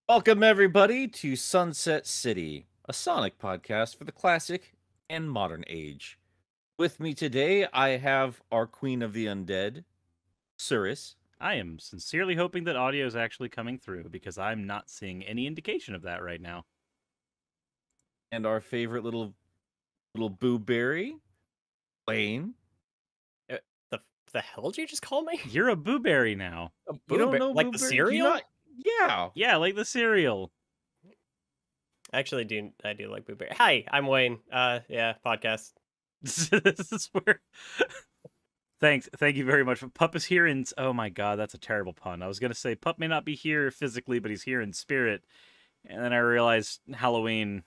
Welcome, everybody, to Sunset City, a Sonic podcast for the classic and modern age. With me today, I have our Queen of the Undead, Suris, I am sincerely hoping that audio is actually coming through because I'm not seeing any indication of that right now. and our favorite little Boo Berry, Wayne. The hell did you just call me? You're a booberry now. You don't know like Boo the Berry? Do you cereal? not? Yeah. Yeah, like the cereal. Actually, I do like Blueberry. Hi, I'm Wayne. Yeah, podcast. This is where. Thank you very much. Pup is here in. Oh my god, that's a terrible pun. I was gonna say Pup may not be here physically, but he's here in spirit. And then I realized Halloween.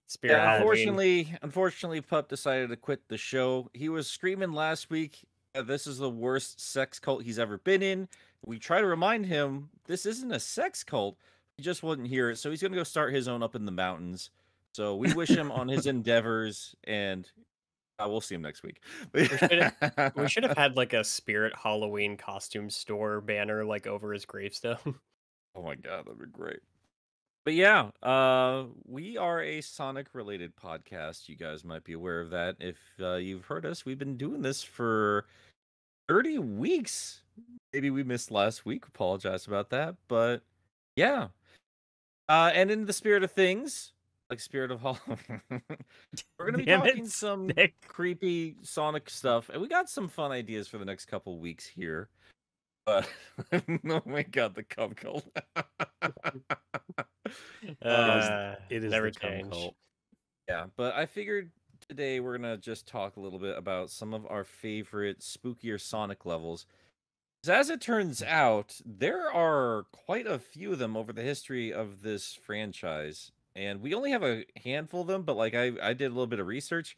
Spirit Yeah, Halloween. unfortunately, Pup decided to quit the show. He was screaming last week, this is the worst sex cult he's ever been in. We try to remind him this isn't a sex cult. He just wouldn't hear it, so he's gonna go start his own up in the mountains. So we wish him on his endeavors, and we'll see him next week. We should have had like a Spirit Halloween costume store banner like over his gravestone. Oh my god, that'd be great. But yeah, we are a Sonic related podcast. You guys might be aware of that. If you've heard us, we've been doing this for 30 weeks. Maybe we missed last week. Apologize about that. But yeah. And in the spirit of things, like Spirit of Halloween, we're going to be talking some creepy Sonic stuff. And we got some fun ideas for the next couple weeks here. But oh my god, the cum cult. It is never the cum cult. Yeah, but I figured today we're gonna just talk a little bit about some of our favorite spookier Sonic levels. 'Cause as it turns out, there are quite a few of them over the history of this franchise, and we only have a handful of them. But like I did a little bit of research.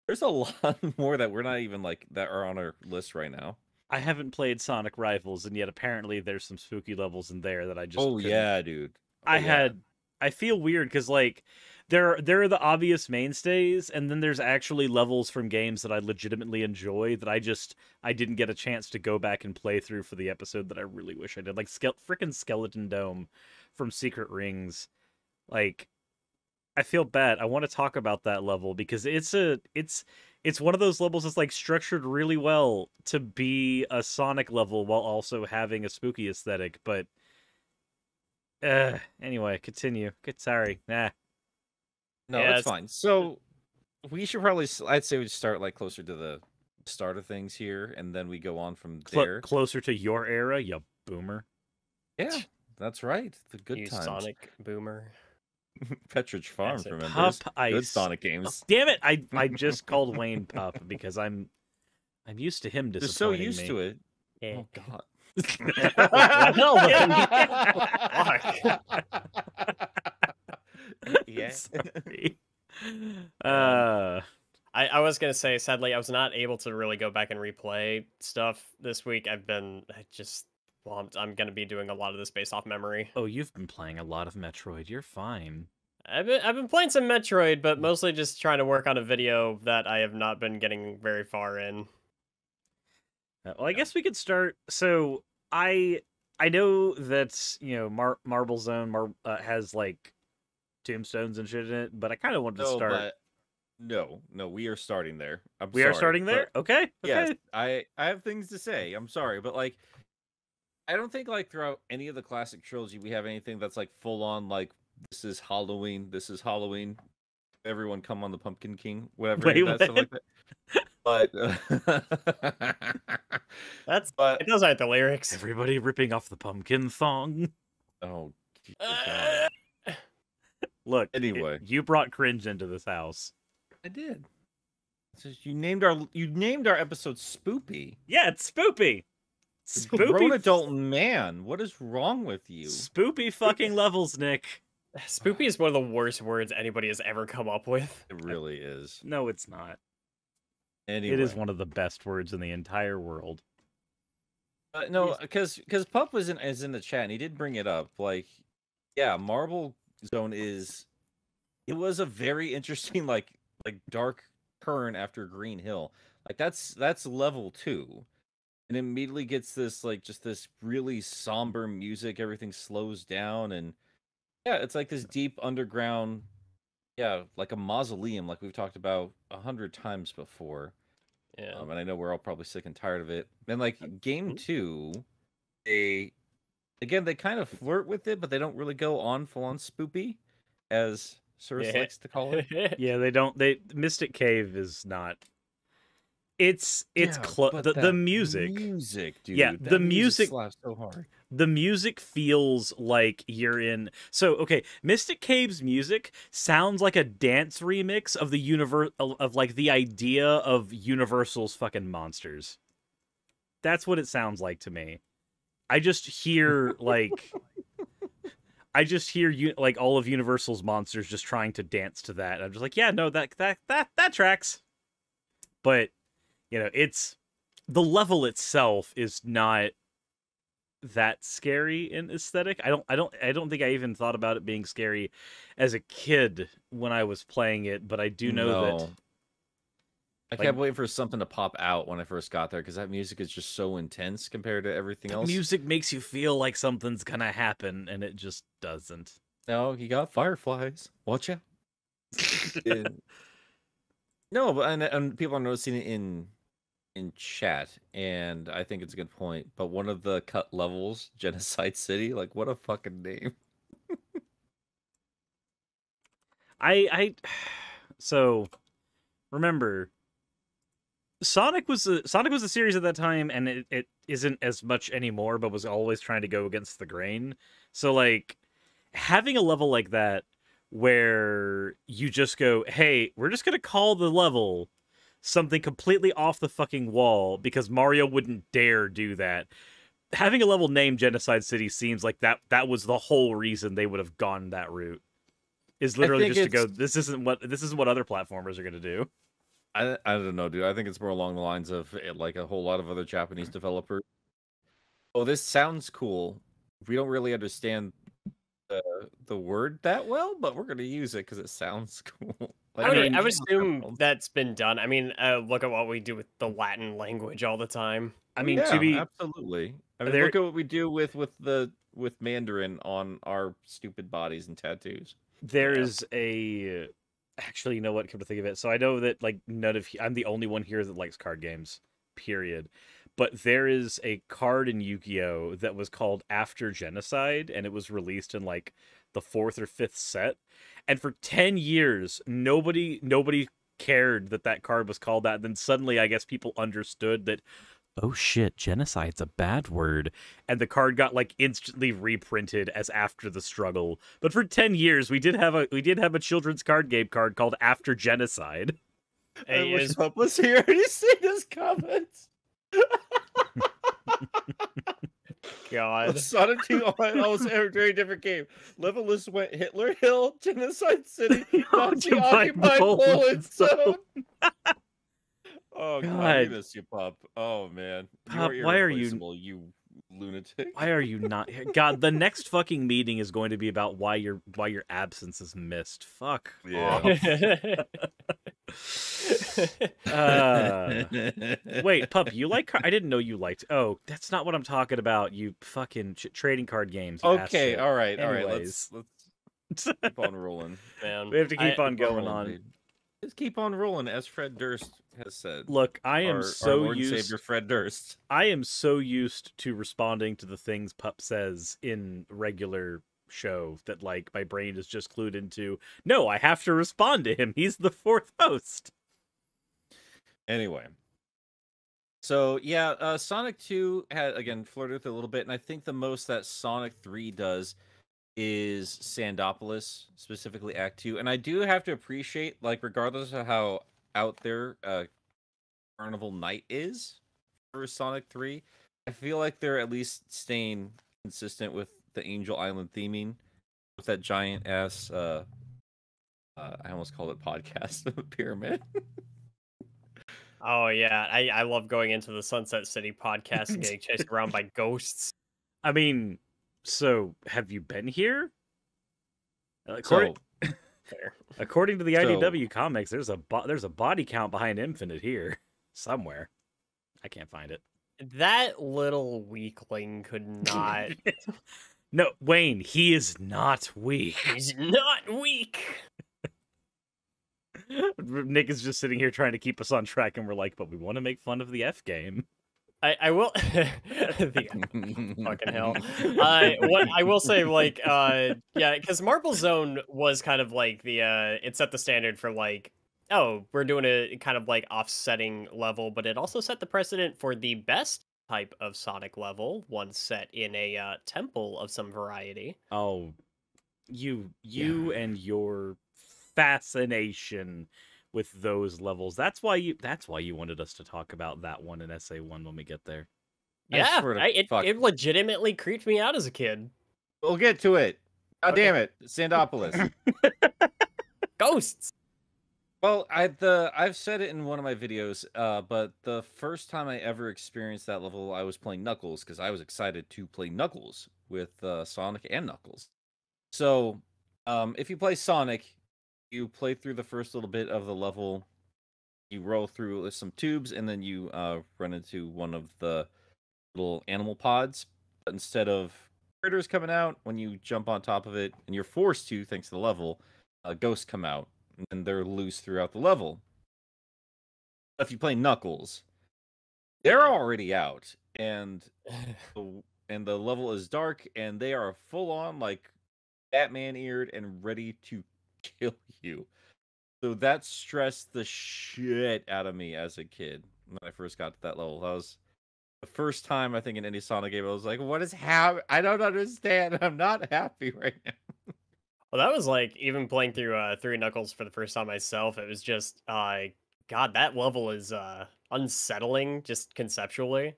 There's a lot more that we're not even like that are on our list right now. I haven't played Sonic Rivals, and yet apparently there's some spooky levels in there that I just. Oh yeah, dude. I feel weird because like there are the obvious mainstays, and then there's actually levels from games that I legitimately enjoy that I didn't get a chance to go back and play through for the episode that I really wish I did. Like frickin' Skeleton Dome from Secret Rings. Like, I feel bad. I want to talk about that level because it's one of those levels that's like structured really well to be a Sonic level while also having a spooky aesthetic, but anyway, continue. Sorry. Nah. No, Yeah, it's fine. So we should probably, I'd say we start like closer to the start of things here, and then we go on from there. Closer to your era, you boomer. Yeah, that's right. The good you times. Sonic boomer. Petridge Farm That's it. remembers. Pup Good Ice. Sonic games. Oh, damn it! I just called Wayne Pup because I'm used to him You're disappointing so used me. to it. Yeah. Oh god. Yeah. Sorry. I was gonna say, sadly, I was not able to really go back and replay stuff this week. I'm gonna be doing a lot of this based off memory. Oh, you've been playing a lot of Metroid. You're fine. I've been playing some Metroid, but mostly just trying to work on a video that I have not been getting very far in. Well, I guess we could start. So I know that Marble Zone has like tombstones and shit in it, but I kind of wanted to start. But no, we are starting there. We are starting there. Okay. Yes, I have things to say. I'm sorry, but like, I don't think like throughout any of the classic trilogy we have anything that's like full on like this is Halloween. This is Halloween. Everyone come on the Pumpkin King. Whatever. Stuff like that. But those aren't the lyrics. Everybody ripping off the pumpkin thong. Oh, God. Look. Anyway, you brought cringe into this house. I did. You named our episode Spoopy. Yeah, it's Spoopy. Spoopy. Grown adult man. What is wrong with you? Spoopy fucking levels, Nick. Spoopy is one of the worst words anybody has ever come up with. It really is. No, it's not. Anyway. It is one of the best words in the entire world. No, because Pup is in the chat and he did bring it up. Like, yeah, Marble Zone it was a very interesting like dark turn after Green Hill. Like that's level 2. and immediately gets this like just this really somber music. Everything slows down, and yeah, it's like this deep underground, yeah, like a mausoleum, like we've talked about 100 times before. Yeah. And I know we're all probably sick and tired of it. And like game 2, they they kind of flirt with it, but they don't really go on full on spoopy, as Suris likes to call it. Yeah, they don't. Mystic Cave is not. It's but the music, dude. Yeah, the music slaps so hard. The music feels like you're in. So okay, Mystic Cave's music sounds like a dance remix of the universe of like the idea of Universal's fucking monsters. That's what it sounds like to me. I just hear like. I just hear you like all of Universal's monsters just trying to dance to that. I'm just like, yeah, no, that tracks. But you know, it's the level itself is not that scary in aesthetic. I don't think I even thought about it being scary as a kid when I was playing it, but I do know that I kept waiting for something to pop out when I first got there because that music is just so intense compared to everything else. Music makes you feel like something's gonna happen, and it just doesn't. No, you got fireflies. Watch out. No, but and people are noticing it in chat, and I think it's a good point. But one of the cut levels, Genocide City, like what a fucking name. So remember, Sonic was a series at that time, and it isn't as much anymore, but was always trying to go against the grain. So like having a level like that where you just go, hey, we're just gonna call the level something completely off the fucking wall because Mario wouldn't dare do that. Having a level named Genocide City seems like that was the whole reason they would have gone that route. Is literally just to go, this isn't what other platformers are gonna do. I don't know, dude. I think it's more along the lines of like a whole lot of other Japanese developers. Oh, this sounds cool. We don't really understand the word that well, but we're gonna use it because it sounds cool. Like, I would assume that's been done. I mean, look at what we do with the Latin language all the time. I mean, yeah, absolutely. I mean, look at what we do with Mandarin on our stupid bodies and tattoos. There is a. Actually, you know what? Come to think of it, so I know that like I'm the only one here that likes card games. Period. But there is a card in Yu-Gi-Oh that was called After Genocide, and it was released in like the 4th or 5th set. And for 10 years, nobody cared that card was called that. And then suddenly, I guess people understood that, oh shit, genocide's a bad word. And the card got like instantly reprinted as After the Struggle. But for 10 years, we did have a children's card game card called After Genocide. Hey, I wish Pup was here. You see his comments. God. Sonic 2 almost a very different game. Level list went Hitler Hill, Genocide City, Nazi occupied Poland zone. Oh God, I miss you, Pup. Oh man, Pup, why are you lunatic? Why are you not here? God, the next fucking meeting is going to be about why your absence is missed. Fuck. Yeah. Wait, Pup, you like? I didn't know you liked. Oh, that's not what I'm talking about. You fucking trading card games. Okay, all right. Anyways. Let's keep on rolling, man. We have to keep on going on. Dude. Just keep on rolling, as Fred Durst has said. Look, I am our Lord and Savior Fred Durst. I am so used to responding to the things Pup says in regular show that like my brain is just glued into. No, I have to respond to him. He's the 4th host. Anyway, so yeah, Sonic 2 had again flirted with it a little bit, and I think the most that Sonic 3 does is Sandopolis, specifically Act 2. And I do have to appreciate, like, regardless of how out there Carnival Night is for Sonic 3, I feel like they're at least staying consistent with the Angel Island theming with that giant ass I almost called it podcast pyramid. Oh yeah, I love going into the Sunset City podcast and getting chased around by ghosts. I mean, so have you been here? According to the IDW comics, there's a body count behind Infinite here somewhere. I can't find it. That little weakling could not. No, Wayne, he is not weak. He's not weak. Nick is just sitting here trying to keep us on track, and we're like, but we want to make fun of the F game. I will. Fucking hell. What I will say, like, yeah, because Marble Zone was kind of like the it set the standard for like, oh, we're doing a kind of like offsetting level, but it also set the precedent for the best type of Sonic level, one set in a temple of some variety. Oh, you and your fascination with those levels. That's why you wanted us to talk about that one in SA1 when we get there. Yeah, it legitimately creeped me out as a kid. We'll get to it. God damn it, Sandopolis. Ghosts. Well, I've said it in one of my videos, but the first time I ever experienced that level, I was playing Knuckles because I was excited to play Knuckles with Sonic and Knuckles. So, if you play Sonic, you play through the first little bit of the level, you roll through some tubes, and then you run into one of the little animal pods. But instead of critters coming out, when you jump on top of it, and you're forced to, thanks to the level, ghosts come out, and they're loose throughout the level. If you play Knuckles, they're already out, and the level is dark, and they are full on like Batman-eared and ready to kill you. So that stressed the shit out of me as a kid when I first got to that level. That was the first time I think in any Sonic game I was like, "What is happening? I don't understand. I'm not happy right now." Well, that was like even playing through Three Knuckles for the first time myself. It was just, God, that level is unsettling just conceptually.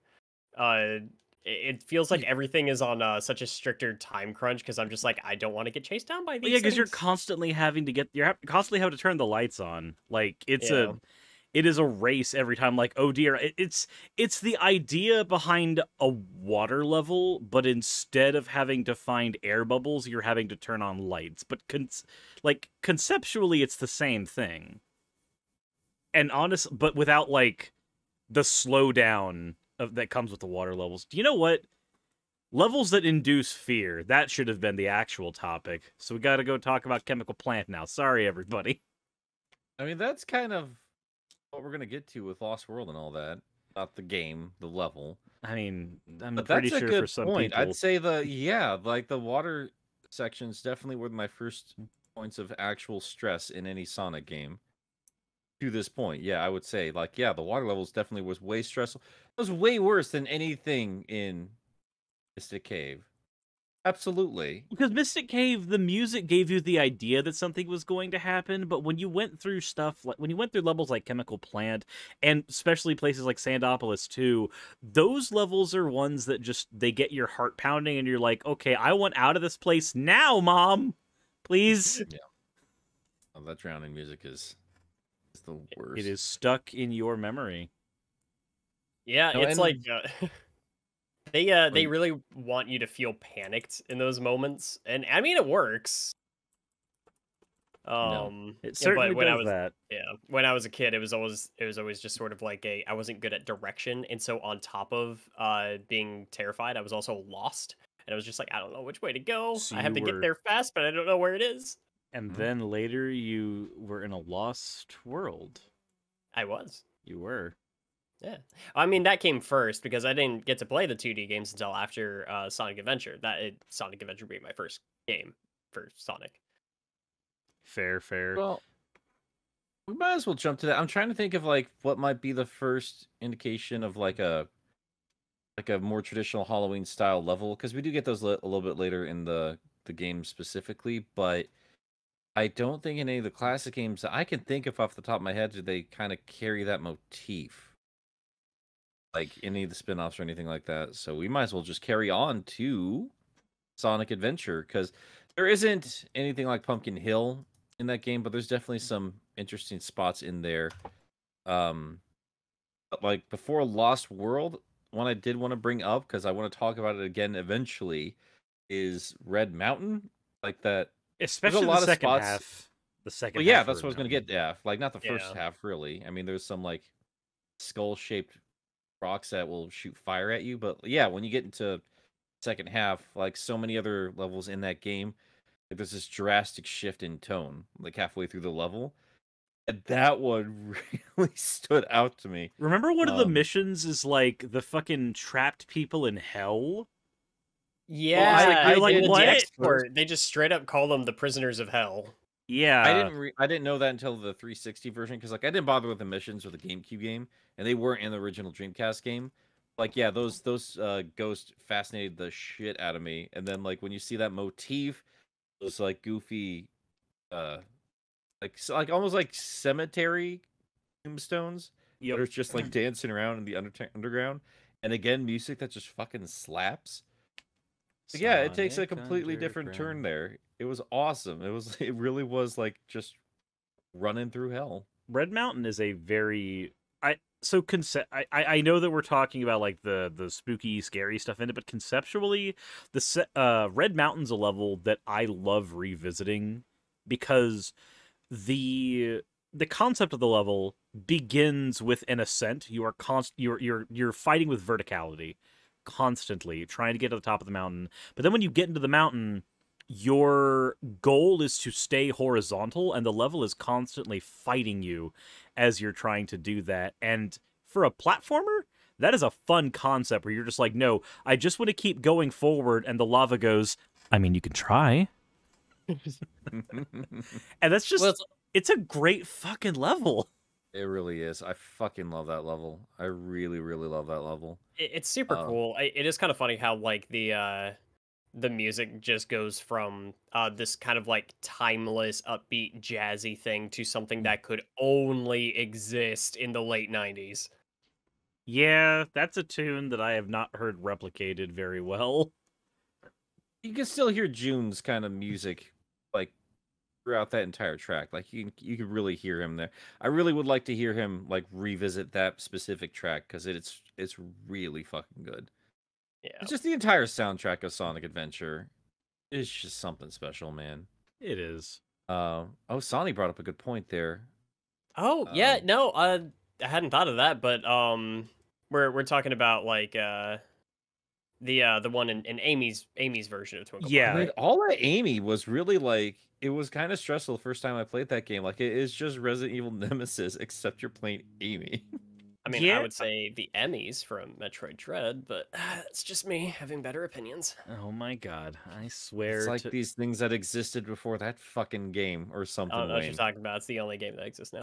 It feels like everything is on such a stricter time crunch because I'm just like, I don't want to get chased down by these. Yeah, because you're things. constantly having to constantly having to turn the lights on. Like it is a race every time. Like, oh dear, it's the idea behind a water level, but instead of having to find air bubbles, you're having to turn on lights. But conceptually, it's the same thing. And but without like the slowdown that comes with the water levels. Do you know what? Levels that induce fear. That should have been the actual topic. So we got to go talk about Chemical Plant now. Sorry, everybody. I mean, that's kind of what we're gonna get to with Lost World and all that. Not the game, the level. I mean, I'm But pretty that's a sure good for some point. people, I'd say like the water sections definitely were my first points of actual stress in any Sonic game. To this point, yeah, I would say like the water levels definitely was way stressful. It was way worse than anything in Mystic Cave. Absolutely. because Mystic Cave, the music gave you the idea that something was going to happen, but when you went through levels like Chemical Plant, and especially places like Sandopolis 2, those levels are ones that they get your heart pounding, and you're like, okay, I want out of this place now, Mom, please. Yeah. Oh, that drowning music is the worst. It is stuck in your memory. Yeah, No, it's and- like they really want you to feel panicked in those moments, and I mean it works. It certainly but when does that. when I was a kid, it was always just sort of like I wasn't good at direction, and so on top of being terrified, I was also lost, and I was just like, I don't know which way to go. So I have to you get were- there fast, but I don't know where it is. And then later you were in a lost world. I was. You were. Yeah, I mean that came first because I didn't get to play the 2D games until after Sonic Adventure. Sonic Adventure being my first game for Sonic. Fair. Well, we might as well jump to that. I'm trying to think of like what might be the first indication of like a more traditional Halloween style level, because we do get those a little bit later in the game specifically, but I don't think in any of the classic games that I can think of off the top of my head do they kind of carry that motif. Like any of the spin-offs or anything like that. So we might as well just carry on to Sonic Adventure, because there isn't anything like Pumpkin Hill in that game, but there's definitely some interesting spots in there. But like before Lost World, one I did want to bring up because I want to talk about it again eventually is Red Mountain. Like that, Especially lot the of second spots- half. The second well, yeah, half. that's what I was gonna get. Yeah, like not the first Yeah. half really. I mean, there's some like skull-shaped rocks that will shoot fire at you. But yeah, when you get into second half, like so many other levels in that game, like there's this drastic shift in tone, like halfway through the level. And that one really stood out to me. Remember one of the missions is like the fucking trapped people in hell? Yeah, you're like, what? The export, they just straight up call them the prisoners of hell. Yeah, I didn't know that until the 360 version, because like I didn't bother with the missions with the GameCube game, and they weren't in the original Dreamcast game. Like yeah, those ghosts fascinated the shit out of me. And then like when you see that motif, those like goofy, like almost like cemetery tombstones, that are just like dancing around in the underground, and again music that just fucking slaps. But yeah, it takes a completely different turn there. It was awesome. It really was like just running through hell. Red Mountain is a very I know that we're talking about like the spooky, scary stuff in it, but conceptually, the Red Mountain's a level that I love revisiting because the concept of the level begins with an ascent. You are you're fighting with verticality constantly, trying to get to the top of the mountain. But then when you get into the mountain, your goal is to stay horizontal, and the level is constantly fighting you as you're trying to do that. And for a platformer, that is a fun concept where you're just like, no, I just want to keep going forward, and the lava goes, I mean, you can try. And that's just, it's a great fucking level. It really is. I fucking love that level. I really, really love that level. It's super cool. It is kind of funny how like the music just goes from this kind of like timeless, upbeat, jazzy thing to something that could only exist in the late 90s. Yeah, that's a tune that I have not heard replicated very well. You can still hear June's kind of music, like, throughout that entire track. Like, you could really hear him there. I really would like to hear him, like, revisit that specific track, because it's really fucking good. Yeah. It's just the entire soundtrack of Sonic Adventure is just something special, man. It is. Sonny brought up a good point there. Oh, yeah, no, I hadn't thought of that, but we're talking about like the one in Amy's version of Twinkle. Yeah, I mean, all that Amy was really like, it was kind of stressful the first time I played that game. Like, it is just Resident Evil Nemesis, except you're playing Amy. I mean, I would say the Emmys from Metroid Dread, but it's just me having better opinions. Oh my god, I swear. It's like these things that existed before that fucking game or something. I don't know what you're talking about. It's the only game that exists now.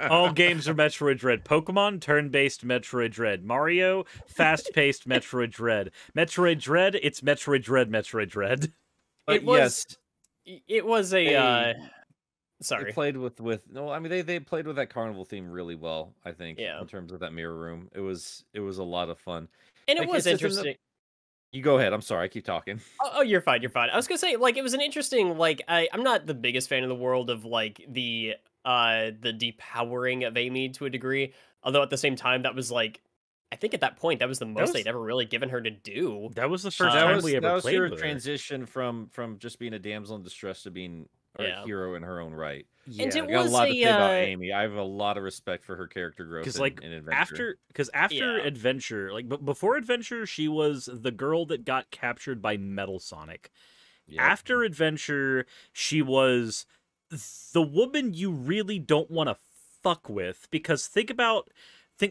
All games are Metroid Dread. Pokemon, turn-based Metroid Dread. Mario, fast-paced Metroid Dread. Metroid Dread, it's Metroid Dread, Metroid Dread. It was a... Sorry. They played with no, I mean they played with that carnival theme really well, I think. Yeah. In terms of that mirror room. It was a lot of fun. And it was interesting. You go ahead. I'm sorry, I keep talking. Oh, you're fine, you're fine. I was gonna say, like, it was an interesting, like, I'm not the biggest fan of the world of like the depowering of Amy to a degree. Although at the same time that was like, I think at that point that was the most they'd ever really given her to do. That was the first time we ever played with her. Transition from just being a damsel in distress to being a hero in her own right. Yeah. And it I got a lot to say about Amy. I have a lot of respect for her character growth in Adventure. After Adventure, like before Adventure, she was the girl that got captured by Metal Sonic. Yep. After Adventure, she was the woman you really don't want to fuck with, because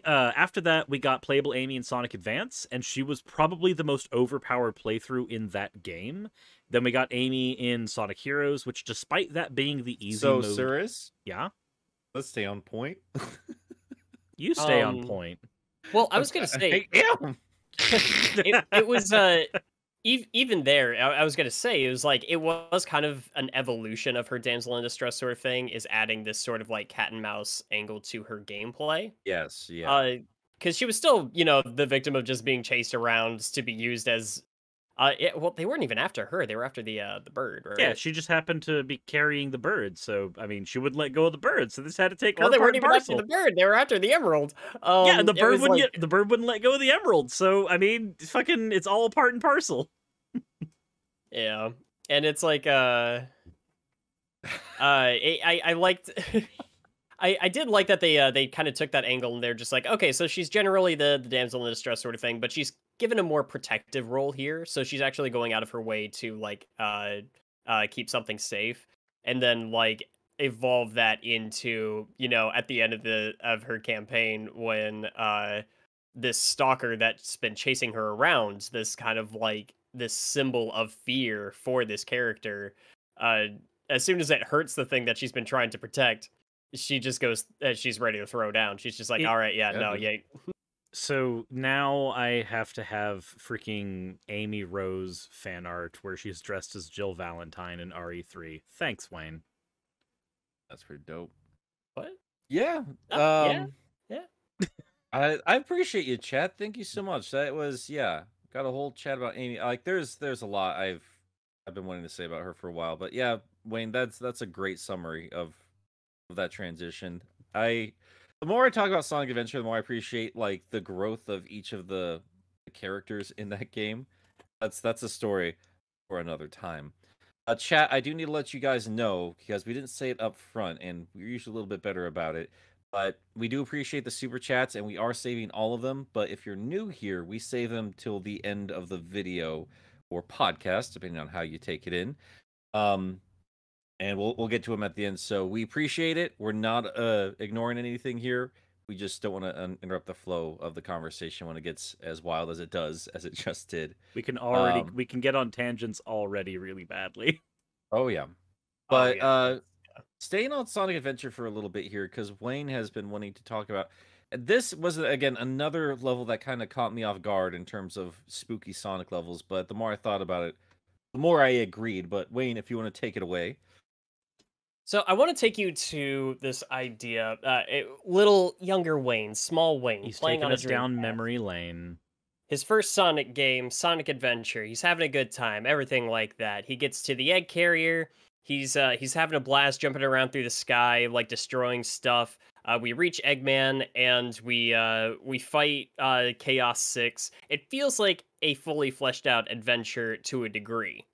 after that, we got playable Amy in Sonic Advance, and she was probably the most overpowered playthrough in that game. Then we got Amy in Sonic Heroes, which, despite that being the easy mode... So, Suris? Yeah? Let's stay on point. You stay on point. Well, I was going to say... it was... Even there, I was going to say, it was like, it was kind of an evolution of her damsel in distress sort of thing, is adding this sort of like cat and mouse angle to her gameplay. Yes, yeah. Because she was still, the victim of just being chased around to be used as... well, they weren't even after her. They were after the bird, right? Yeah, she just happened to be carrying the bird. So, I mean, she wouldn't let go of the bird. So this had to take her. Well, they weren't even after the bird. They were after the emerald. Yeah, the bird wouldn't let go of the emerald. So, I mean, it's all part and parcel. Yeah, and it's like I liked. I did like that they kind of took that angle and they're just like, okay, so she's generally the damsel in distress sort of thing, but she's given a more protective role here. So she's actually going out of her way to like keep something safe, and then like evolve that into, you know, at the end of her campaign when this stalker that's been chasing her around, this kind of like this symbol of fear for this character, uh as soon as it hurts the thing that she's been trying to protect, she just goes, she's ready to throw down. She's just like, all right, yeah, no, dude. yeah. So now I have to have freaking Amy Rose fan art where she's dressed as Jill Valentine in RE3. Thanks, Wayne. That's pretty dope. What? Yeah. Yeah. I appreciate you, chat. Thank you so much. That was got a whole chat about Amy. Like there's a lot I've been wanting to say about her for a while. But yeah, Wayne, that's a great summary of that transition. The more I talk about Sonic Adventure, the more I appreciate like the growth of each of the characters in that game. That's a story for another time. Chat, I do need to let you guys know, because we didn't say it up front, and we're usually a little bit better about it, but we do appreciate the super chats, and we are saving all of them. But if you're new here, we save them till the end of the video or podcast, depending on how you take it in. And we'll get to them at the end. So we appreciate it. We're not ignoring anything here. We just don't want to interrupt the flow of the conversation when it gets as wild as it does, as it just did. We can get on tangents already really badly. Oh yeah. But staying on Sonic Adventure for a little bit here, because Wayne has been wanting to talk about. This was again another level that kind of caught me off guard in terms of spooky Sonic levels. But the more I thought about it, the more I agreed. But Wayne, if you want to take it away. So I want to take you to this idea. Little younger Wayne, small Wayne, He's playing taking on us a down Dreamcast. memory lane. His first Sonic game, Sonic Adventure. He's having a good time, everything like that. He gets to the egg carrier. He's having a blast, jumping around through the sky, like destroying stuff. We reach Eggman and we fight Chaos 6. It feels like a fully fleshed out adventure to a degree.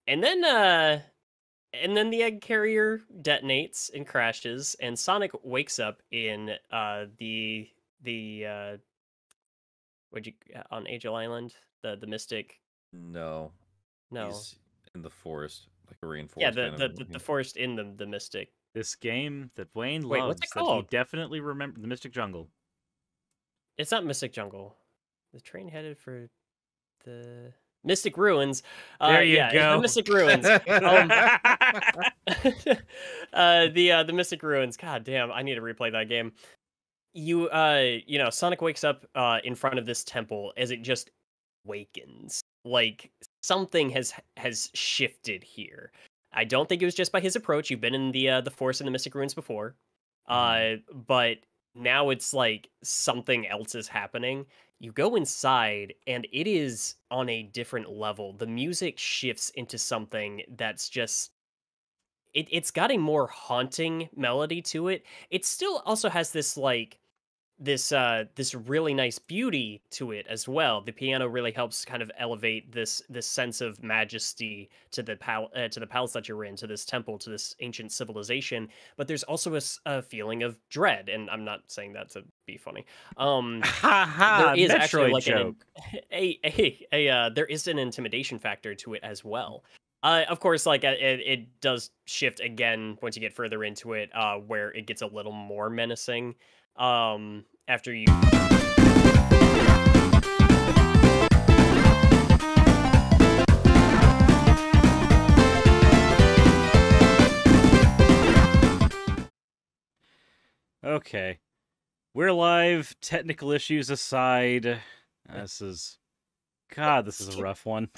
And then the egg carrier detonates and crashes, and Sonic wakes up in the on Angel Island, the Mystic. No. No. He's in the forest, like a rainforest. Yeah, the forest in the Mystic. This game that Wayne Wait, loves, what's it that he called? definitely remember, the Mystic Jungle. It's not Mystic Jungle. The train headed for the Mystic Ruins. There you go. The Mystic Ruins. The Mystic Ruins. God damn, I need to replay that game. Sonic wakes up in front of this temple as it just wakens. Like something has shifted here. I don't think it was just by his approach. You've been in the forest in the Mystic Ruins before, but now it's like something else is happening. You go inside, and it is on a different level. The music shifts into something that's just it's got a more haunting melody to it. It still also has this like this really nice beauty to it as well. The piano really helps kind of elevate this sense of majesty to the palace that you're in, to this temple, to this ancient civilization. But there's also a feeling of dread, and I'm not saying that to be funny. There is actually like joke. There is an intimidation factor to it as well. Of course, like it does shift again once you get further into it, where it gets a little more menacing. After you Okay. We're live, technical issues aside. This is a rough one.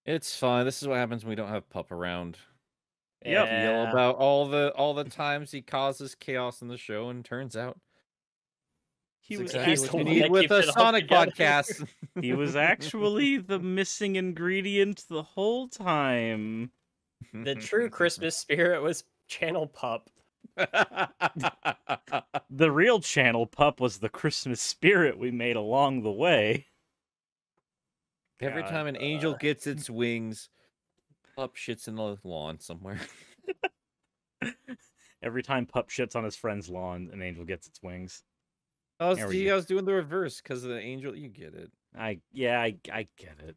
It's fine. This is what happens when we don't have Pup around. Yep. Yell about all the times he causes chaos in the show, and turns out He was exactly he's what the you one need that with keeps a it all Sonic together. podcast. he was actually the missing ingredient the whole time. the true Christmas spirit was Channel Pup. The real Channel Pup was the Christmas spirit we made along the way. Every God, time an angel gets its wings, Pup shits in the lawn somewhere. Every time Pup shits on his friend's lawn, an angel gets its wings. I There we was doing the reverse because of the angel. You get it. I get it.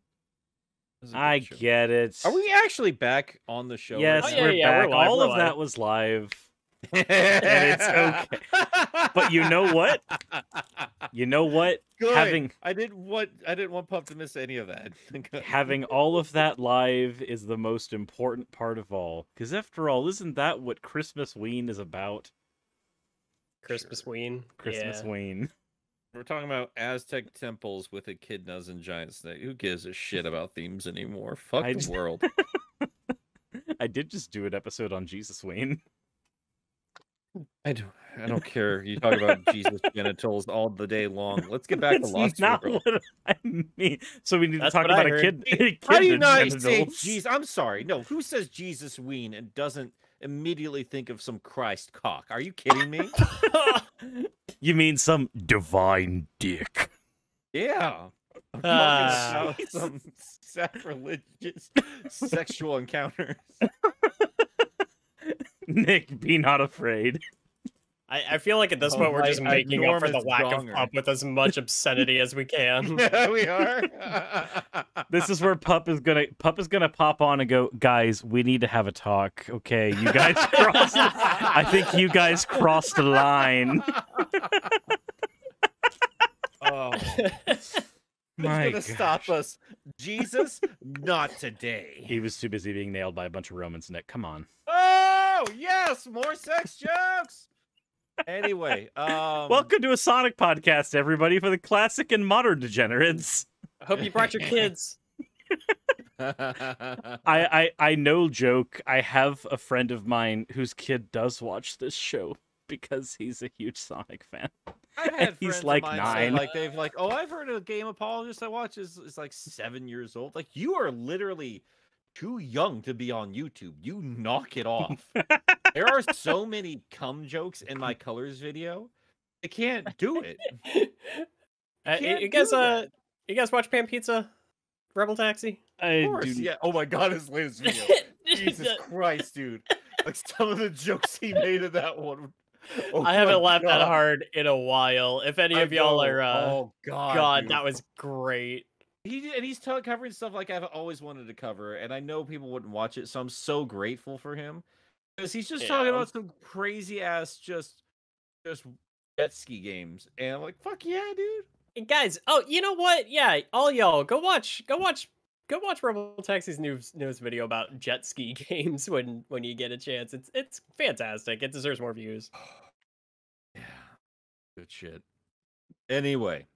It was a good I show. get it. Are we actually back on the show? Yes, right yeah, we're yeah, back. we're live, All we're of live. that was live. And it's okay. But you know what? You know what? Good. I didn't want Pup to miss any of that. Having all of that live is the most important part of all. Because after all, isn't that what Christmas Ween is about? Christmas Ween. Christmas Yeah. Ween. We're talking about Aztec temples with echidnas and giant snake. Who gives a shit about themes anymore? Fuck the world. I did just do an episode on Jesus Ween. I don't care. You talk about Jesus genitals all the day long. Let's get back to That's Lost not World. what I mean. So we need That's to talk what I about a heard. kid. How do you not genitals. say Jesus? I'm sorry. No, who says Jesus Ween and doesn't immediately think of some Christ cock? Are you kidding me? You mean some divine dick? Yeah. I'm talking about some sacrilegious sexual encounters. Nick, be not afraid. I feel like at this point we're just making up for the enormous lack donger. of Pup with as much obscenity as we can. Yeah, we are. This is where Pup is gonna pop on and go, guys, we need to have a talk. Okay, you guys crossed. I think you guys crossed the line. Oh. My Who's gonna stop us? Jesus? Not today. He was too busy being nailed by a bunch of Romans, Nick. Come on. Oh yes, more sex jokes. Anyway, Welcome to a Sonic podcast, everybody, for the classic and modern degenerates. I hope you brought your kids. I no joke. I have a friend of mine whose kid does watch this show because he's a huge Sonic fan. I've had He's friends like of mine 9. Say, like they've like, oh, I've heard of a Game Apologist I watch is like 7 years old. Like you are literally too young to be on YouTube. You knock it off. There are so many cum jokes in my colors video. I can't do it. You guys watch Pan Pizza? Rebel Taxi? I Of course, do. yeah. Oh my god, his latest video. Jesus Christ, dude. Like some of the jokes he made in that one. Oh I haven't laughed that God. hard in a while. If any of y'all are, oh god, God, dude. that was great. He's covering stuff like I've always wanted to cover, and I know people wouldn't watch it, so I'm so grateful for him because he's just talking about some crazy ass just jet ski games, and I'm like, fuck yeah, dude. And guys, oh, you know what? Yeah, all y'all go watch Rebel Taxi's newest video about jet ski games when you get a chance. It's fantastic. It deserves more views. Yeah, good shit. Anyway.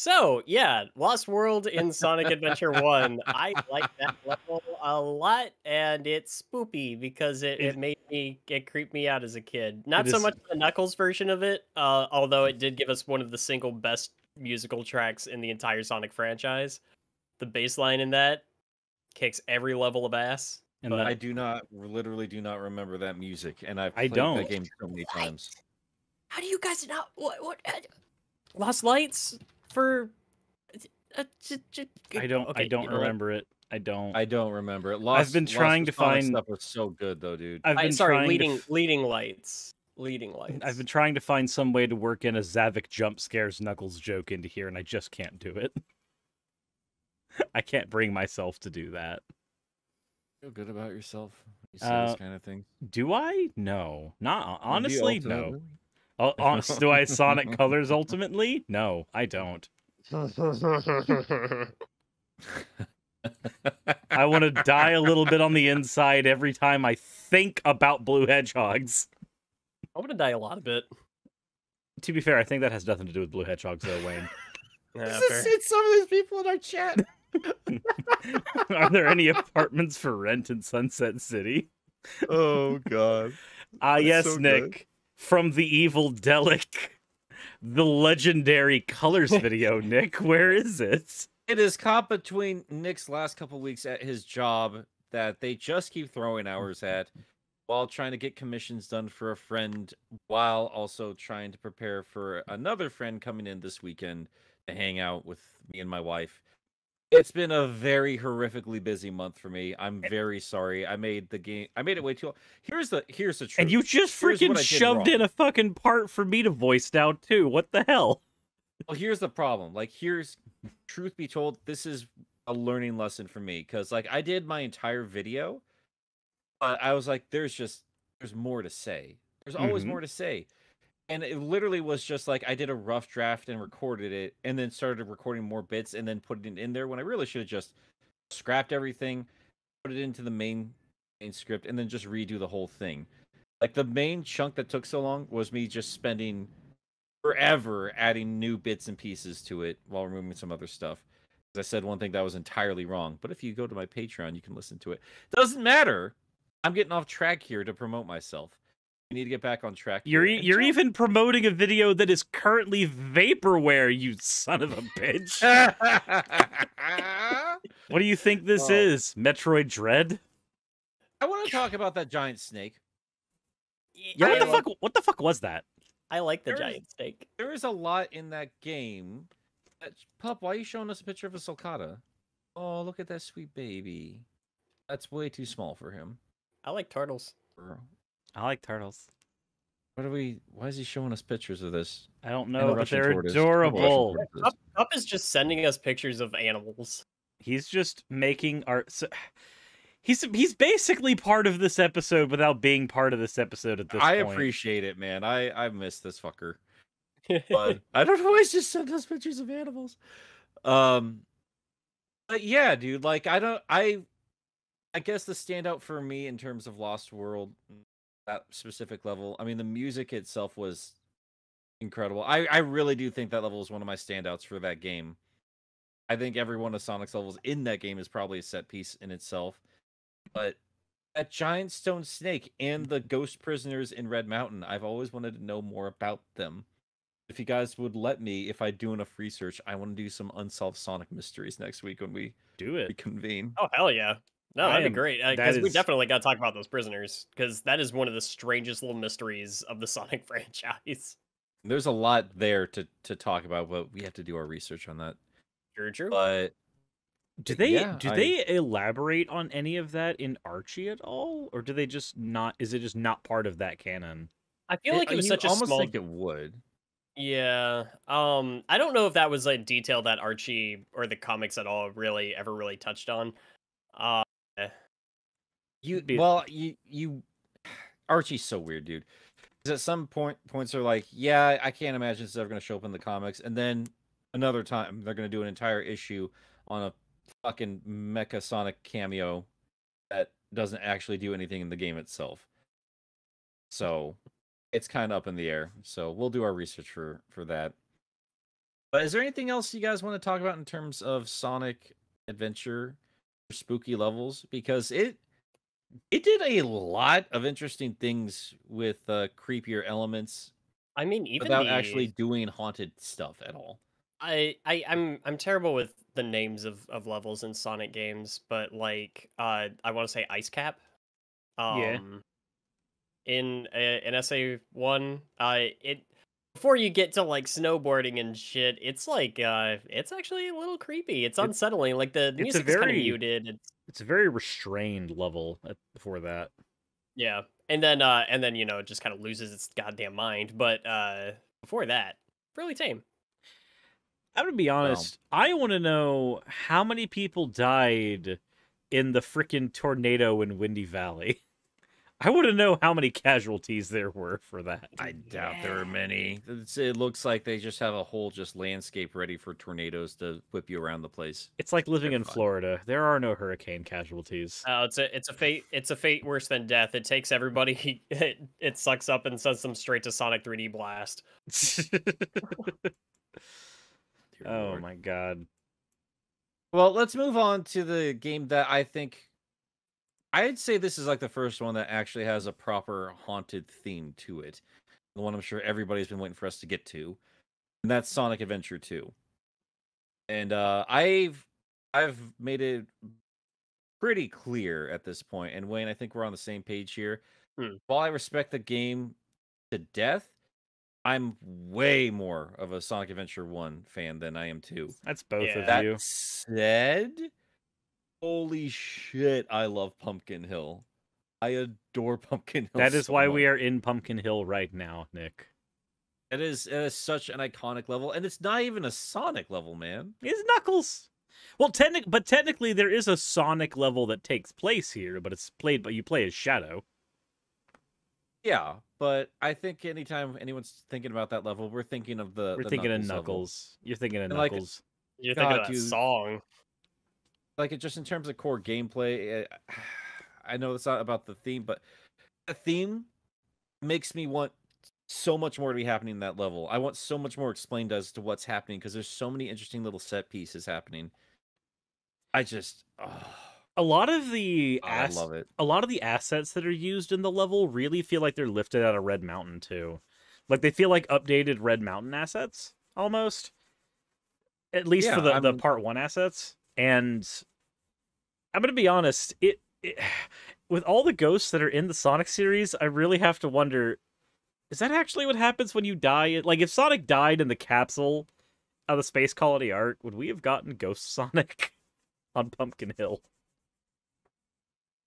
So, yeah, Lost World in Sonic Adventure 1. I like that level a lot, and it's spoopy because it creeped me out as a kid. Not so much the Knuckles version of it, although it did give us one of the single best musical tracks in the entire Sonic franchise. The bass line in that kicks every level of ass. And I literally do not remember that music, and I've played don't. that game so many times. How do you guys not what Lost Lights? For I don't remember it. I don't remember it. I've been trying to find stuff was so good though, dude. Leading lights. I've been trying to find some way to work in a Zavik jump scares Knuckles joke into here, and I just can't do it. I can't bring myself to do that. Feel good about yourself. You say this kind of thing. Do I? No, not honestly. No. Ultimately? Do I Sonic Colors ultimately? No, I don't. I want to die a little bit on the inside every time I think about blue hedgehogs. I want to die a lot of it. To be fair, I think that has nothing to do with blue hedgehogs, though, Wayne. Yeah, It's some of these people in our chat. Are there any apartments for rent in Sunset City? Oh god. Yes, so Nick. good. From the evil Delic, the legendary Colors video, Nick. Where is it? It is caught between Nick's last couple weeks at his job that they just keep throwing hours at while trying to get commissions done for a friend while also trying to prepare for another friend coming in this weekend to hang out with me and my wife. It's been a very horrifically busy month for me. I'm very sorry. I made it way too long. Here's the truth. And you just Here's freaking what I did shoved in wrong. a fucking part for me to voice now too. What the hell? Well, here's the problem. Like, truth be told, this is a learning lesson for me because, like, I did my entire video, but I was like, there's more to say. There's always more to say. And it literally was just like I did a rough draft and recorded it and then started recording more bits and then put it in there when I really should have just scrapped everything, put it into the main script, and then just redo the whole thing. Like, the main chunk that took so long was me just spending forever adding new bits and pieces to it while removing some other stuff. As I said one thing that was entirely wrong, but if you go to my Patreon, you can listen to it. Doesn't matter. I'm getting off track here to promote myself. We need to get back on track. You're even promoting a video that is currently vaporware, you son of a bitch. What do you think this is? Metroid Dread? I want to talk about that giant snake. Yeah, what the fuck was that? I like the giant snake. There is a lot in that game. Pup, why are you showing us a picture of a sulcata? Oh, look at that sweet baby. That's way too small for him. I like turtles. I like turtles. Why is he showing us pictures of this? I don't know, but they're adorable. Pup is just sending us pictures of animals. He's just making art. So, he's basically part of this episode without being part of this episode at this point. I appreciate it, man. I miss this fucker. But I don't know why he's just sending us pictures of animals. But yeah, dude, like I guess the standout for me in terms of Lost World, that specific level, I mean, the music itself was incredible. I really do think that level is one of my standouts for that game. I think every one of Sonic's levels in that game is probably a set piece in itself. But that giant stone snake and the ghost prisoners in Red Mountain, I've always wanted to know more about them. If you guys would let me, if I do enough research, I want to do some unsolved Sonic mysteries next week when we reconvene. Oh, hell yeah. No, that'd be great. Because we definitely got to talk about those prisoners, because that is one of the strangest little mysteries of the Sonic franchise. There's a lot there to talk about, but we have to do our research on that. True. But do they elaborate on any of that in Archie at all, or do they just not? Is it just not part of that canon? I feel like it was such a almost small. think it would. Yeah. I don't know if that was a detail that Archie or the comics at all ever really touched on. Archie's so weird, dude. Because at some points are like, yeah, I can't imagine this is ever going to show up in the comics, and then another time they're going to do an entire issue on a fucking Mecha Sonic cameo that doesn't actually do anything in the game itself. So it's kind of up in the air. So we'll do our research for that. But is there anything else you guys want to talk about in terms of Sonic Adventure spooky levels? Because it did a lot of interesting things with creepier elements. I mean, even without actually doing haunted stuff at all. I'm terrible with the names of levels in Sonic games, but like I want to say Ice Cap. Yeah. In SA1, it before you get to like snowboarding and shit, it's like it's actually a little creepy. It's unsettling. Like the music's kind of muted. It's a very restrained level before that. Yeah, and then it just kind of loses its goddamn mind. But before that, really tame. I'm gonna be honest. I want to know how many people died in the frickin' tornado in Windy Valley. I want to know how many casualties there were for that. I doubt there are many. It looks like they just have a whole landscape ready for tornadoes to whip you around the place. It's like living in Florida. There are no hurricane casualties. It's a fate worse than death. It takes everybody. It sucks up and sends them straight to Sonic 3D Blast. Oh my god. Well, let's move on to the game that I'd say this is like the first one that actually has a proper haunted theme to it. The one I'm sure everybody's been waiting for us to get to. And that's Sonic Adventure 2. And I've made it pretty clear at this point. And Wayne, I think we're on the same page here. While I respect the game to death, I'm way more of a Sonic Adventure 1 fan than I am 2. That's both of That you. said, holy shit, I love Pumpkin Hill. I adore Pumpkin Hill. That is so why much. we are in Pumpkin Hill right now, Nick. It is such an iconic level, and it's not even a Sonic level, man. It's Knuckles. Well, technically there is a Sonic level that takes place here, but it's played, but you play as Shadow. Yeah, but I think anytime anyone's thinking about that level, we're thinking of the thinking Knuckles of level. Knuckles. You're thinking of And, like, Knuckles. You're thinking God, of that dude. song. Like, it just in terms of core gameplay, I know it's not about the theme, but the theme makes me want so much more to be happening in that level. I want so much more explained as to what's happening because there's so many interesting little set pieces happening. I just, A lot of the I love it. A lot of the assets that are used in the level really feel like they're lifted out of Red Mountain too. Like they feel like updated Red Mountain assets almost. At least for the part 1 assets. And I'm going to be honest, it with all the ghosts that are in the Sonic series, I really have to wonder, is that actually what happens when you die? Like if Sonic died in the capsule of the Space Colony arc, would we have gotten Ghost Sonic on Pumpkin Hill?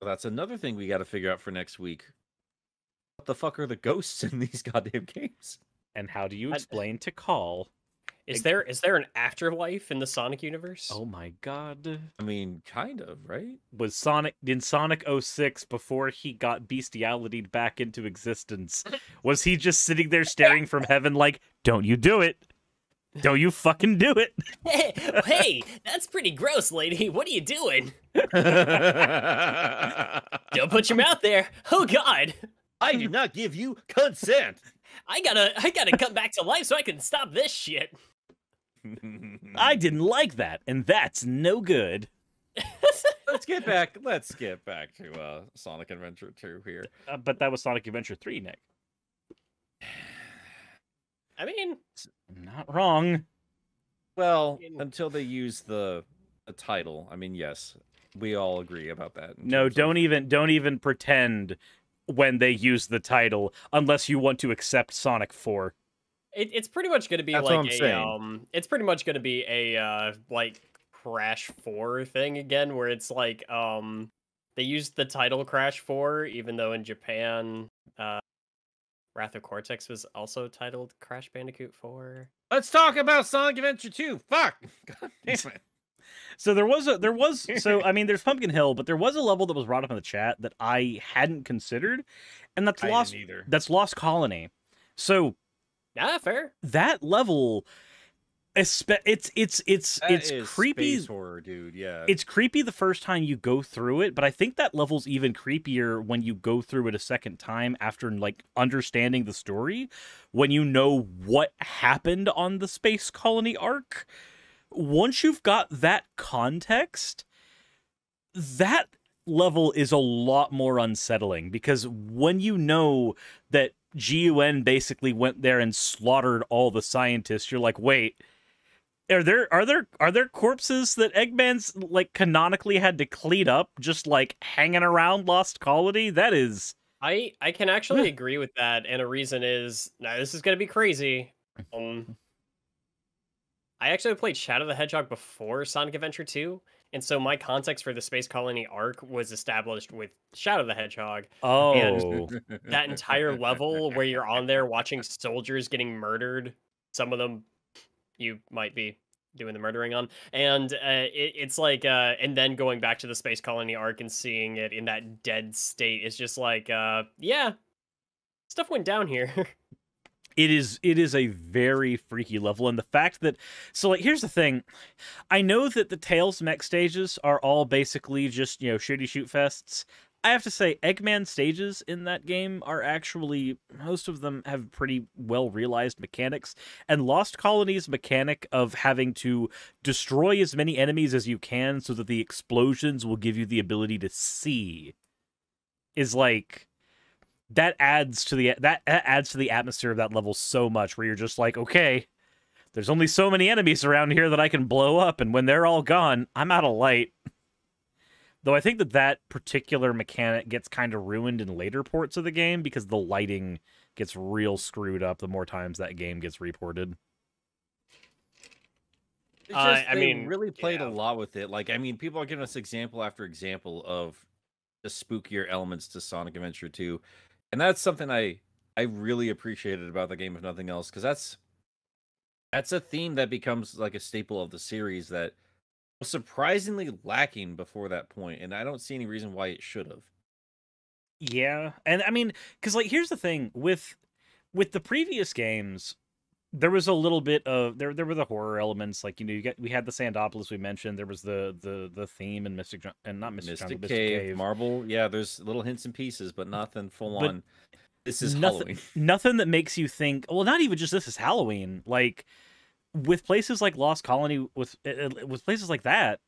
Well, that's another thing we got to figure out for next week. What the fuck are the ghosts in these goddamn games? And how do you explain to Call? Is there an afterlife in the Sonic universe? Oh my god. I mean, kind of, right? Was Sonic in Sonic 06 before he got bestiality back into existence? Was he just sitting there staring from heaven like, "Don't you do it. Don't you fucking do it." Hey, that's pretty gross, lady. What are you doing? Don't put your mouth there. Oh god. I do not give you consent. I gotta come back to life so I can stop this shit. I didn't like that, and that's no good. Let's get back to Sonic Adventure 2 here. But that was Sonic Adventure 3, Nick. I mean, not wrong. Well, until they use the title. I mean, yes, we all agree about that. No, don't even pretend when they use the title unless you want to accept Sonic 4. It's pretty much going to be That's like what I'm saying. it's pretty much going to be a like Crash 4 thing again, where it's like they used the title Crash 4, even though in Japan Wrath of Cortex was also titled Crash Bandicoot 4. Let's talk about Sonic Adventure 2. Fuck. God damn it. So I mean, there's Pumpkin Hill, but there was a level that was brought up in the chat that I hadn't considered, and that's Lost Colony. So, yeah, fair. That level, it's creepy. Space horror, dude. Yeah, it's creepy the first time you go through it, but I think that level's even creepier when you go through it a second time after like understanding the story, when you know what happened on the Space Colony arc. Once you've got that context, that level is a lot more unsettling, because when you know that GUN basically went there and slaughtered all the scientists, you're like, wait, are there corpses that Eggman's like canonically had to clean up just like hanging around Lost Colony? That is, I can actually agree with that, and a reason is, now this is gonna be crazy. I actually played Shadow the Hedgehog before Sonic Adventure 2, and so my context for the Space Colony arc was established with Shadow the Hedgehog. Oh. And that entire level where you're on there watching soldiers getting murdered, some of them you might be doing the murdering on, and it's like, and then going back to the Space Colony arc and seeing it in that dead state is just like, yeah, stuff went down here. It is a very freaky level, and the fact that, so like, here's the thing, I know that the Tails mech stages are all basically just, you know, shooty shoot fests. I have to say, Eggman stages in that game are actually, most of them have pretty well realized mechanics, and Lost Colony's mechanic of having to destroy as many enemies as you can so that the explosions will give you the ability to see is like, that adds to the atmosphere of that level so much, where you're just like, okay, there's only so many enemies around here that I can blow up, and when they're all gone, I'm out of light. Though I think that particular mechanic gets kind of ruined in later ports of the game because the lighting gets real screwed up the more times that game gets reported. They really played a lot with it. Like, I mean, people are giving us example after example of the spookier elements to Sonic Adventure 2. And that's something I really appreciated about the game, if nothing else, because that's a theme that becomes like a staple of the series that was surprisingly lacking before that point, and I don't see any reason why it should have. Yeah, and I mean, because like here's the thing with the previous games, there was a little bit of there were the horror elements, like we had the Sandopolis we mentioned, there was the theme and Mystic Cave, Marble. Yeah, there's little hints and pieces, but nothing full on. This is Halloween. Nothing that makes you think, well, not even just this is Halloween. Like with places like Lost Colony, with places like that,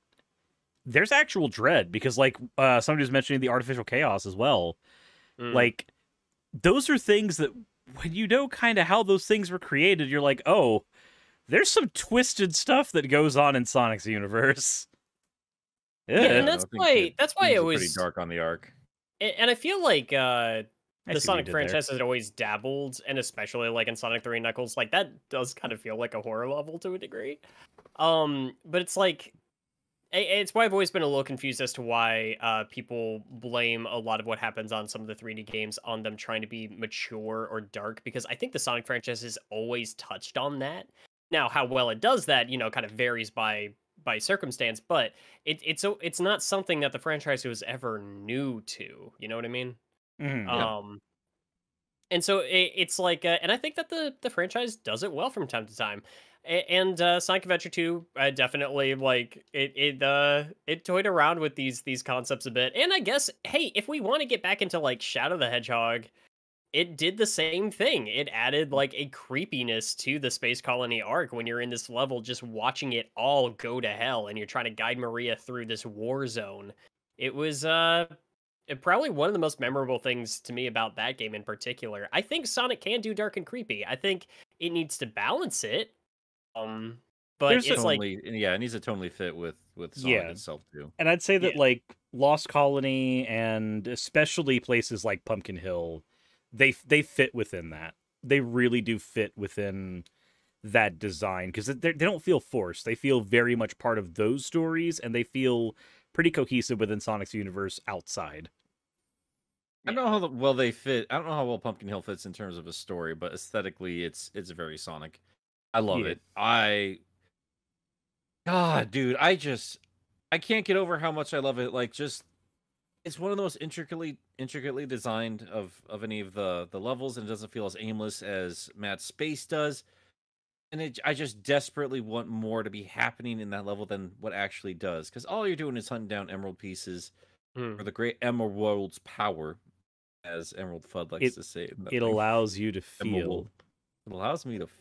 there's actual dread because like somebody was mentioning the artificial chaos as well. Like those are things that when you know kind of how those things were created, you're like, oh, there's some twisted stuff that goes on in Sonic's universe. Yeah, and that's why it was pretty dark on the arc. And I feel like the Sonic franchise has always dabbled, and especially like in Sonic 3 Knuckles, like that does kind of feel like a horror level to a degree. But it's like it's why I've always been a little confused as to why people blame a lot of what happens on some of the 3D games on them trying to be mature or dark, because I think the Sonic franchise has always touched on that. Now, how well it does that, kind of varies by circumstance, but it's not something that the franchise was ever new to. You know what I mean? Mm-hmm. And so it's like, and I think that the franchise does it well from time to time. And Sonic Adventure 2 definitely like it toyed around with these concepts a bit. And I guess, hey, if we want to get back into like Shadow the Hedgehog, it did the same thing. It added like a creepiness to the Space Colony arc when you're in this level just watching it all go to hell and you're trying to guide Maria through this war zone. It was probably one of the most memorable things to me about that game in particular. I think Sonic can do dark and creepy. I think it needs to balance it. But it's like, it needs to totally fit with Sonic itself too. And I'd say that like Lost Colony and especially places like Pumpkin Hill, they fit within that. They really do fit within that design because they don't feel forced. They feel very much part of those stories, and they feel pretty cohesive within Sonic's universe outside. I don't know how well they fit. I don't know how well Pumpkin Hill fits in terms of a story, but aesthetically, it's very Sonic. I love it. God, dude, I can't get over how much I love it. Like, just it's one of the most intricately designed of any of the levels, and it doesn't feel as aimless as Mad Space does. And I just desperately want more to be happening in that level than what actually does, because all you're doing is hunting down emerald pieces for the great emerald's power, as Emerald Fudd likes to say. It allows you to feel. It allows me to feel.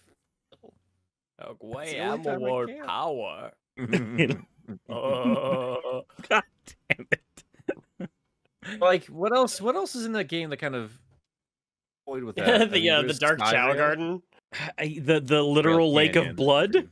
Great emerald power. Oh, God damn it! Like, what else is in that game that kind of toyed with that? the Dark Chow Garden. The literal lake of blood.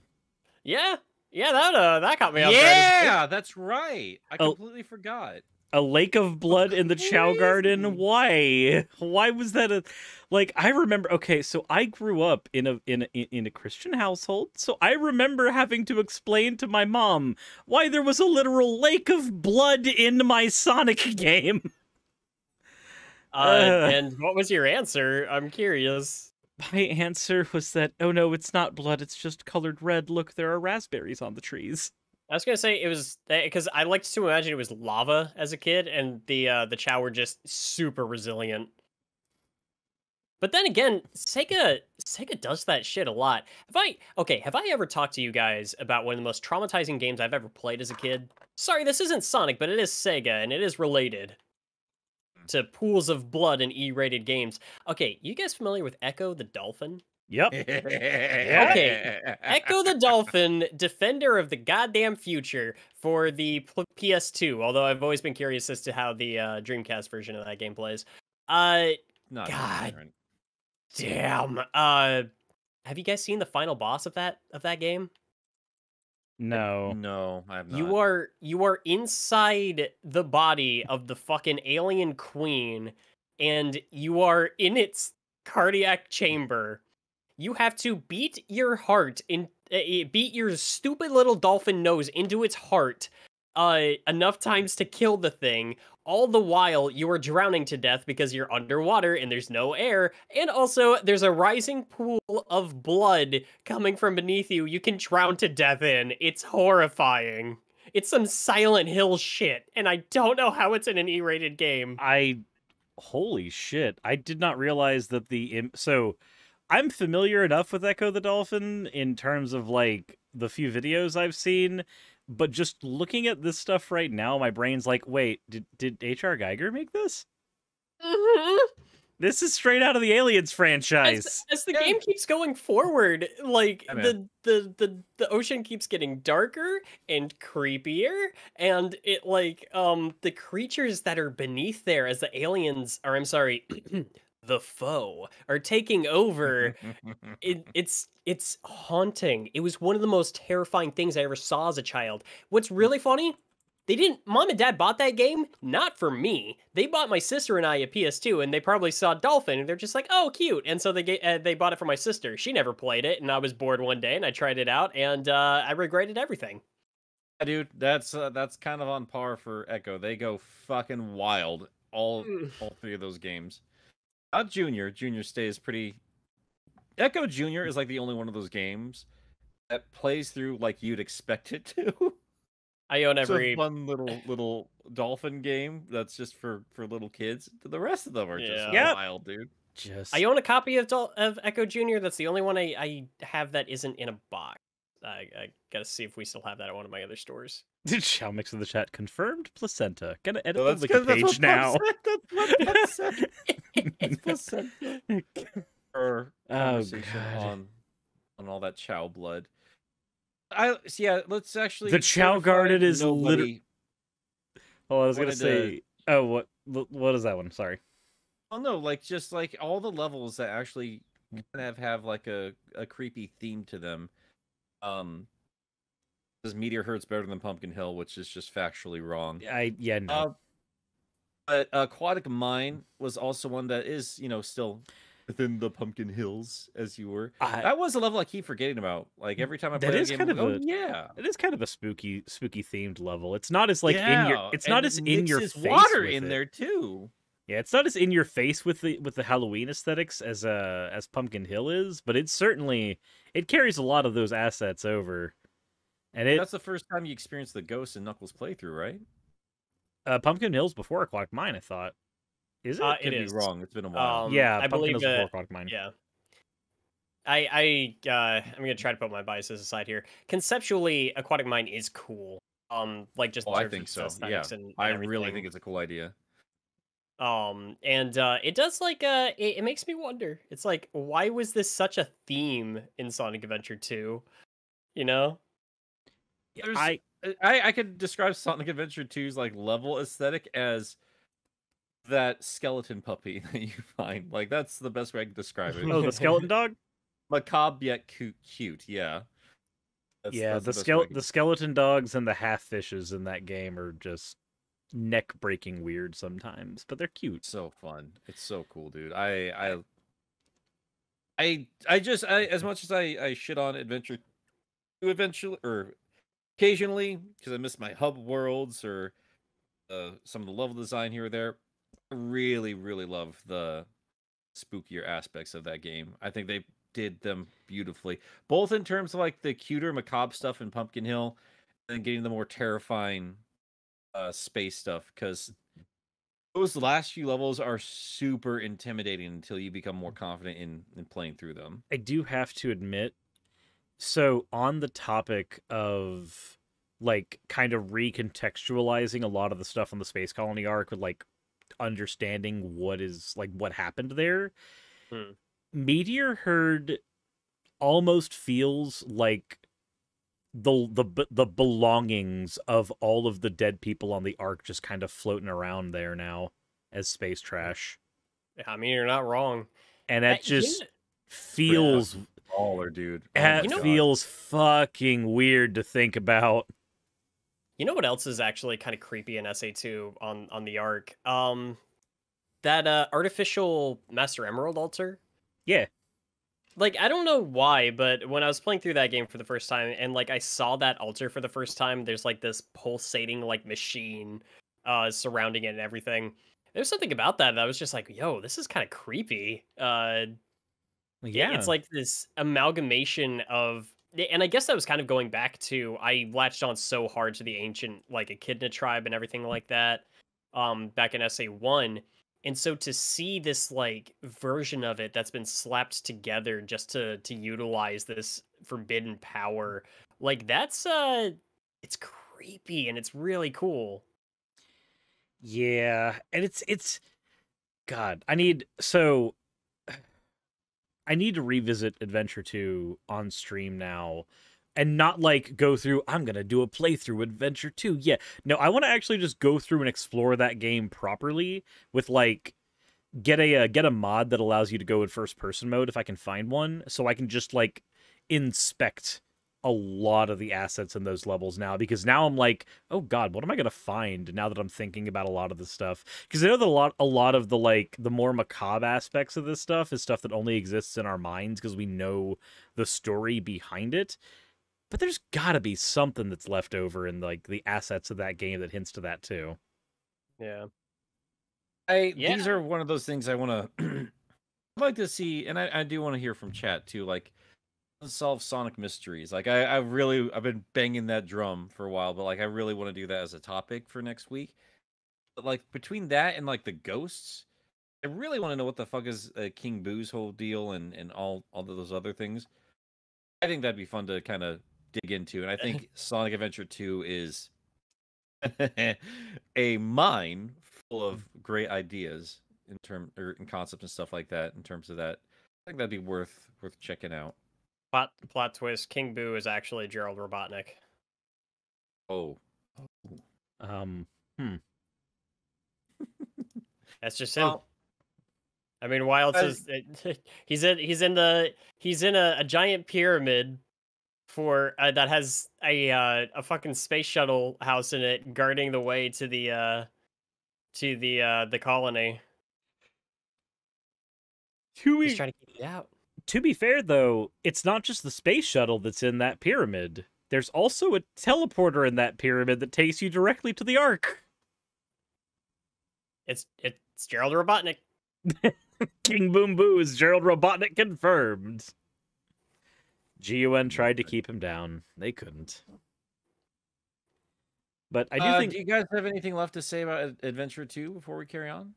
Yeah, that caught me off guard. Yeah, that's right. I completely forgot. A lake of blood in the Chow Garden. Why was that like? I remember. Okay, so I grew up in a Christian household, so I remember having to explain to my mom why there was a literal lake of blood in my Sonic game. And what was your answer? I'm curious. My answer was that, oh no, it's not blood, it's just colored red. Look, there are raspberries on the trees. I was gonna say it was because I liked to imagine it was lava as a kid, and the Chow were just super resilient. But then again, Sega does that shit a lot. Have I ever talked to you guys about one of the most traumatizing games I've ever played as a kid? Sorry, this isn't Sonic, but it is Sega, and it is related to pools of blood in E-rated games. Okay, you guys familiar with Echo the Dolphin? Yep. Okay, Echo the Dolphin, defender of the goddamn future for the PS2. Although I've always been curious as to how the Dreamcast version of that game plays. God damn. Have you guys seen the final boss of that game? No, I have not. You are inside the body of the fucking alien queen, and you are in its cardiac chamber. You have to beat your heart beat your stupid little dolphin nose into its heart enough times to kill the thing. All the while, you are drowning to death because you're underwater and there's no air. And also, there's a rising pool of blood coming from beneath you. You can drown to death in. It's horrifying. It's some Silent Hill shit, and I don't know how it's in an E-rated game. Holy shit! I did not realize that so I'm familiar enough with Echo the Dolphin in terms of like the few videos I've seen, but just looking at this stuff right now, my brain's like, wait, did H.R. Geiger make this? Mm-hmm. This is straight out of the Aliens franchise. As the game keeps going forward, like the ocean keeps getting darker and creepier, and it like the creatures that are beneath there as the aliens, or I'm sorry, the foe are taking over. It's haunting. It was one of the most terrifying things I ever saw as a child. What's really funny? Mom and Dad bought that game, not for me. They bought my sister and I a PS2, and they probably saw Dolphin, and they're just like, oh, cute. And so they bought it for my sister. She never played it, and I was bored one day, and I tried it out, and I regretted everything. Yeah, dude, that's kind of on par for Echo. They go fucking wild, all three of those games. Not Junior. Junior stays pretty... Echo Junior is like the only one of those games that plays through like you'd expect it to. I own every... It's a fun little dolphin game that's just for little kids. The rest of them are just wild, dude. I own a copy of Echo Junior. That's the only one I have that isn't in a box. I gotta see if we still have that at one of my other stores. Shall Mix in the chat confirmed placenta. Gonna edit the page now. It's placenta. Or conversation on all that Chow blood. Let's actually. The Chow Garden is literally. Oh, I was gonna say. Oh, what is that one? Sorry. Oh no, like just like all the levels that actually kind of have like a creepy theme to them. This Meteor Hurts better than Pumpkin Hill, which is just factually wrong. No. But Aquatic Mine was also one that is, still within the Pumpkin Hills, as you were. That was a level I keep forgetting about. Like every time I play the game, kind of it is kind of a spooky themed level. It's not as like in your. It's not as in your face. Water in there too. Yeah, it's not as in your face with the Halloween aesthetics as Pumpkin Hill is, but it carries a lot of those assets over. And that's the first time you experienced the Ghost in Knuckles playthrough, right? Pumpkin Hill's before Aquatic Mine, I thought. Is it? Could be wrong. It's been a while. I believe Hill's before Aquatic Mine. Yeah. I'm gonna try to put my biases aside here. Conceptually, Aquatic Mine is cool. Like just. I think so. Yeah. And I really think it's a cool idea. And it does like it makes me wonder. It's like, why was this such a theme in Sonic Adventure 2? You know? I could describe Sonic Adventure 2's like level aesthetic as that skeleton puppy that you find. Like that's the best way I can describe it. Oh, the skeleton dog? Macabre yet cute, yeah. The skeleton dogs and the half fishes in that game are just neck-breaking weird sometimes, but they're cute. So fun. It's so cool, dude. I as much as I shit on Adventure 2 eventually or occasionally because I miss my hub worlds or some of the level design here or there, I really love the spookier aspects of that game. I think they did them beautifully, both in terms of like the cuter macabre stuff in Pumpkin Hill and getting the more terrifying space stuff, because those last few levels are super intimidating until you become more confident in playing through them. I do have to admit, so on the topic of like kind of recontextualizing a lot of the stuff on the Space Colony arc with like understanding what happened there, Meteor Herd almost feels like the belongings of all of the dead people on the Ark just kind of floating around there now as space trash. I mean, you're not wrong. And that just feels baller, dude. That feels fucking weird to think about. You know what else is actually kind of creepy in SA2 on the Ark? That artificial Master Emerald altar Yeah. Like, I don't know why, but when I was playing through that game for the first time and like I saw that altar for the first time, there's like this pulsating like machine surrounding it and everything. There's something about that I was just like, yo, this is kind of creepy. It's Yeah. like this amalgamation of, and I guess that was kind of going back to, I latched on so hard to the ancient like Echidna tribe and everything like that back in SA1. And so to see this like version of it that's been slapped together just to utilize this forbidden power, like that's it's creepy and it's really cool. Yeah, and it's God, I need to revisit Adventure 2 on stream now and not like go through I'm going to do a playthrough Adventure 2. Yeah. No, I want to actually just go through and explore that game properly with like get a mod that allows you to go in first person mode if I can find one, so I can just like inspect a lot of the assets in those levels now, because now I'm like, oh god, what am I gonna find now that I'm thinking about a lot of this stuff? Because I know that a lot of the like the more macabre aspects of this stuff is stuff that only exists in our minds because we know the story behind it. But there's gotta be something that's left over in like the assets of that game that hints to that too. Yeah. These are one of those things I want to I'd like to see, and I do want to hear from chat too, like unsolved Sonic mysteries. Like I've been banging that drum for a while, but like I really want to do that as a topic for next week. But like between that and like the ghosts, I really want to know what the fuck is King Boo's whole deal and all of those other things. I think that'd be fun to kind of dig into, and I think Sonic Adventure 2 is a mine full of great ideas in concepts and stuff like that. In terms of that, I think that'd be worth checking out. Plot twist: King Boo is actually Gerald Robotnik. Oh. Hmm. That's just him. Well, I mean, why else is it, he's in a giant pyramid for that has a fucking space shuttle house in it guarding the way to the colony. He's trying to keep it out. To be fair, though, it's not just the space shuttle that's in that pyramid. There's also a teleporter in that pyramid that takes you directly to the Ark. It's Gerald Robotnik. King Boom Boo is Gerald Robotnik confirmed. GUN tried to keep him down. They couldn't. But I do think... Do you guys have anything left to say about Adventure 2 before we carry on?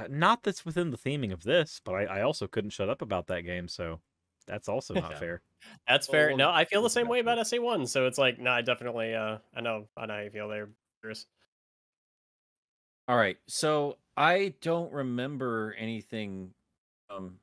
Not that's within the theming of this, but I also couldn't shut up about that game, so that's also not fair. That's fair. No, I feel the same way about SA1, so it's like, no, I definitely, I know how you feel there, Chris. All right, so I don't remember anything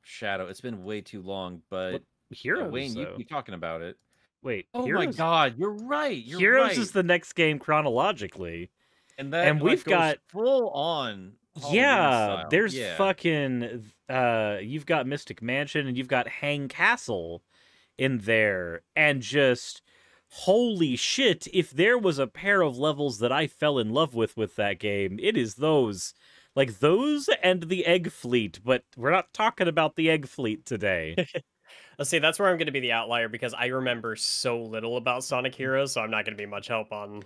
Shadow. It's been way too long, but Heroes, Wayne, you be talking about it. Wait, oh Heroes? My god, you're right. Heroes is the next game chronologically, and we've got full on. Yeah, there's fucking you've got Mystic Mansion and you've got Hang Castle in there, and just holy shit, if there was a pair of levels that I fell in love with that game, it is those. Like those and the Egg Fleet, but we're not talking about the Egg Fleet today. Let's see, that's where I'm going to be the outlier because I remember so little about Sonic Heroes, so I'm not going to be much help on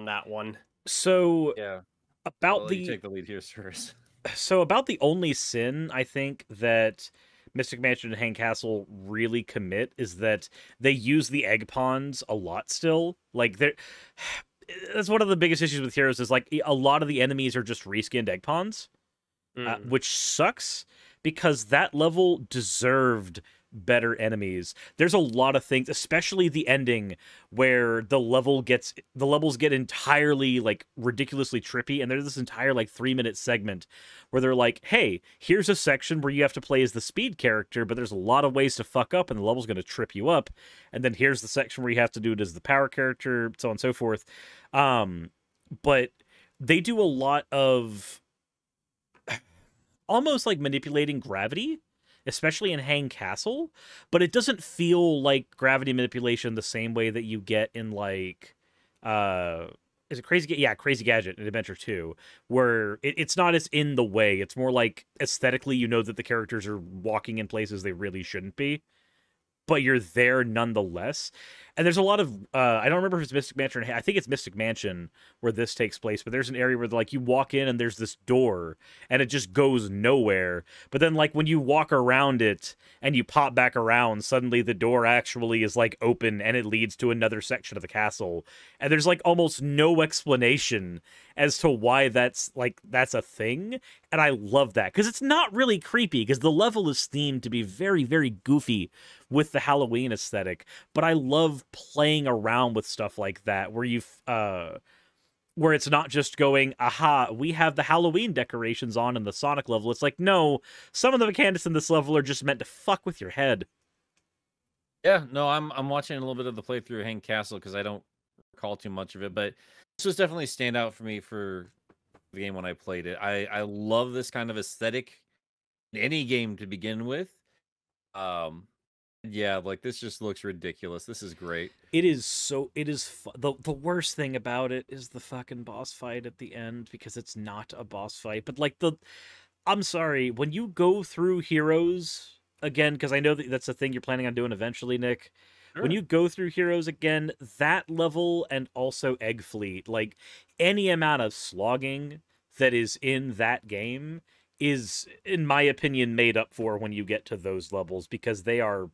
that one. So yeah. About you take the lead here, Suris. So about the only sin I think that Mystic Mansion and Hang Castle really commit is that they use the egg pawns a lot still. Like that's one of the biggest issues with Heroes is like a lot of the enemies are just reskinned egg pawns, which sucks because that level deserved better enemies. There's a lot of things, especially the ending where the levels get entirely like ridiculously trippy, and there's this entire like 3-minute segment where they're like, hey, here's a section where you have to play as the speed character, but there's a lot of ways to fuck up and the level's going to trip you up, and then here's the section where you have to do it as the power character, so on and so forth. But they do a lot of almost like manipulating gravity, especially in Hang Castle, but it doesn't feel like gravity manipulation the same way that you get in like is it Crazy? Yeah, Crazy Gadget in Adventure 2, where it's not as in the way. It's more like aesthetically, you know that the characters are walking in places they really shouldn't be, but you're there nonetheless. And there's a lot of I don't remember if it's Mystic Mansion. I think it's Mystic Mansion where this takes place. But there's an area where like you walk in and there's this door and it just goes nowhere. But then like when you walk around it and you pop back around, suddenly the door actually is like open and it leads to another section of the castle. And there's like almost no explanation as to why that's a thing. And I love that because it's not really creepy because the level is themed to be very, very goofy with the Halloween aesthetic. But I love playing around with stuff like that where where it's not just going, aha, we have the Halloween decorations on in the Sonic level. It's like, no, some of the mechanics in this level are just meant to fuck with your head. Yeah, no, I'm watching a little bit of the playthrough of Hang Castle because I don't recall too much of it, but this was definitely a standout for me for the game when I played it. I love this kind of aesthetic in any game to begin with. Yeah, like this just looks ridiculous. This is great. It is the worst thing about it is the fucking boss fight at the end because it's not a boss fight, but like I'm sorry, when you go through Heroes again, because I know that's the thing you're planning on doing eventually, Nick. Sure. When you go through Heroes again, that level and also Egg Fleet, like any amount of slogging that is in that game is, in my opinion, made up for when you get to those levels because they are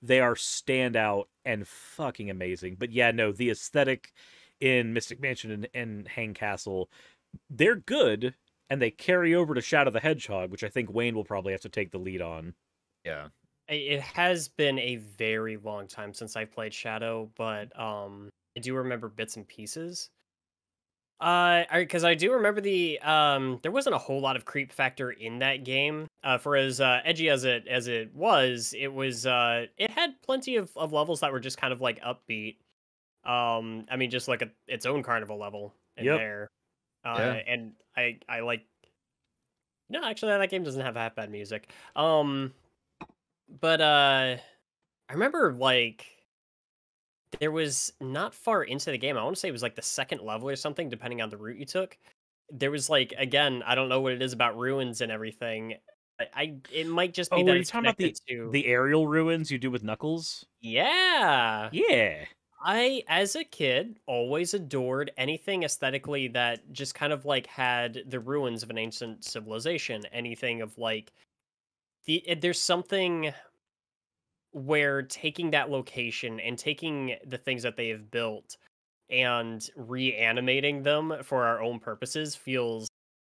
standout and fucking amazing. But yeah, no, the aesthetic in Mystic Mansion and Hang Castle, they're good, and they carry over to Shadow the Hedgehog, which I think Wayne will probably have to take the lead on. Yeah. It has been a very long time since I've played Shadow, but I do remember bits and pieces. Because I do remember there wasn't a whole lot of creep factor in that game. For as edgy as it was, it had plenty of levels that were just kind of like upbeat. I mean, just like its own carnival level in there. Yeah. And I like. No, actually, that game doesn't have half bad music. But I remember like. There was not far into the game. I want to say it was like the second level or something, depending on the route you took. There was like, again, I don't know what it is about ruins and everything. It might just be that are you it's talking about connected to the aerial ruins you do with Knuckles? Yeah. Yeah. I, as a kid, always adored anything aesthetically that just kind of like had the ruins of an ancient civilization. Anything of like there's something where taking that location and taking the things that they have built and reanimating them for our own purposes feels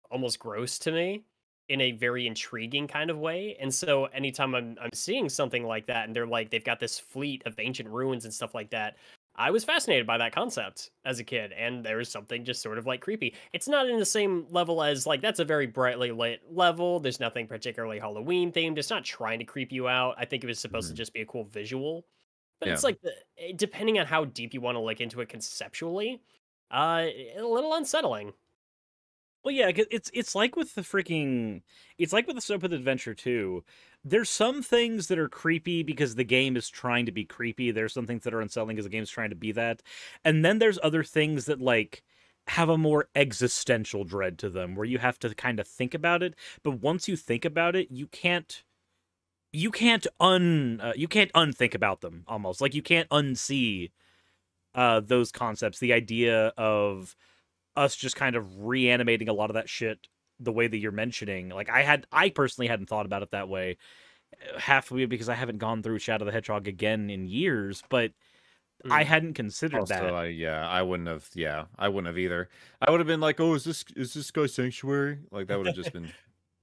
almost gross to me in a very intriguing kind of way. And so anytime I'm seeing something like that and they've got this fleet of ancient ruins and stuff like that, I was fascinated by that concept as a kid, and there was something just sort of like creepy. It's not in the same level as like that's a very brightly lit level. There's nothing particularly Halloween themed. It's not trying to creep you out. I think it was supposed to just be a cool visual. But it's like depending on how deep you want to look into it conceptually, a little unsettling. Well, yeah, it's like with the Soap with Adventure 2. There's some things that are creepy because the game is trying to be creepy. There's some things that are unsettling because the game's trying to be that. And then there's other things that like have a more existential dread to them where you have to kind of think about it. But once you think about it, you can't unthink about them almost. Like you can't unsee those concepts. The idea of us just kind of reanimating a lot of that shit the way that you're mentioning. Like I personally hadn't thought about it that way. Half of it because I haven't gone through Shadow the Hedgehog again in years, but I hadn't considered that. I wouldn't have. Yeah, I wouldn't have either. I would have been like, "Oh, is this guy Sanctuary?" Like that would have just been.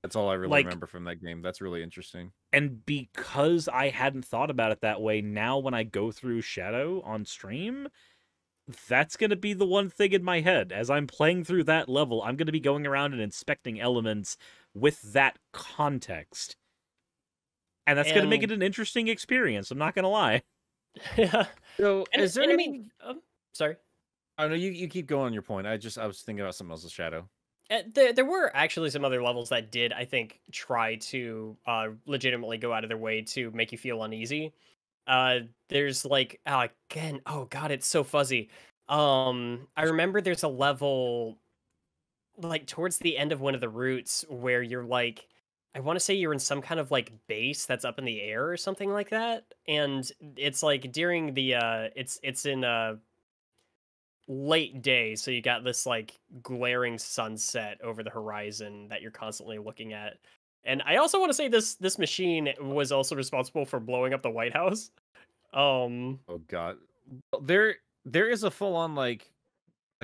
That's all I really remember from that game. That's really interesting. And because I hadn't thought about it that way, now when I go through Shadow on stream, that's going to be the one thing in my head. As I'm playing through that level, I'm going to be going around and inspecting elements with that context. And that's going to make it an interesting experience. I'm not going to lie. Yeah. So, is there any... I mean, sorry. Oh, no, you keep going on your point. I was thinking about something else with Shadow. There were actually some other levels that did, I think, try to legitimately go out of their way to make you feel uneasy. There's like, again, oh god, it's so fuzzy. I remember there's a level like towards the end of one of the routes where you're like, I want to say you're in some kind of like base that's up in the air or something like that, and it's like during the it's in late day, so you got this like glaring sunset over the horizon that you're constantly looking at. And I also want to say this machine was also responsible for blowing up the White House. Oh god. Well, there is a full on like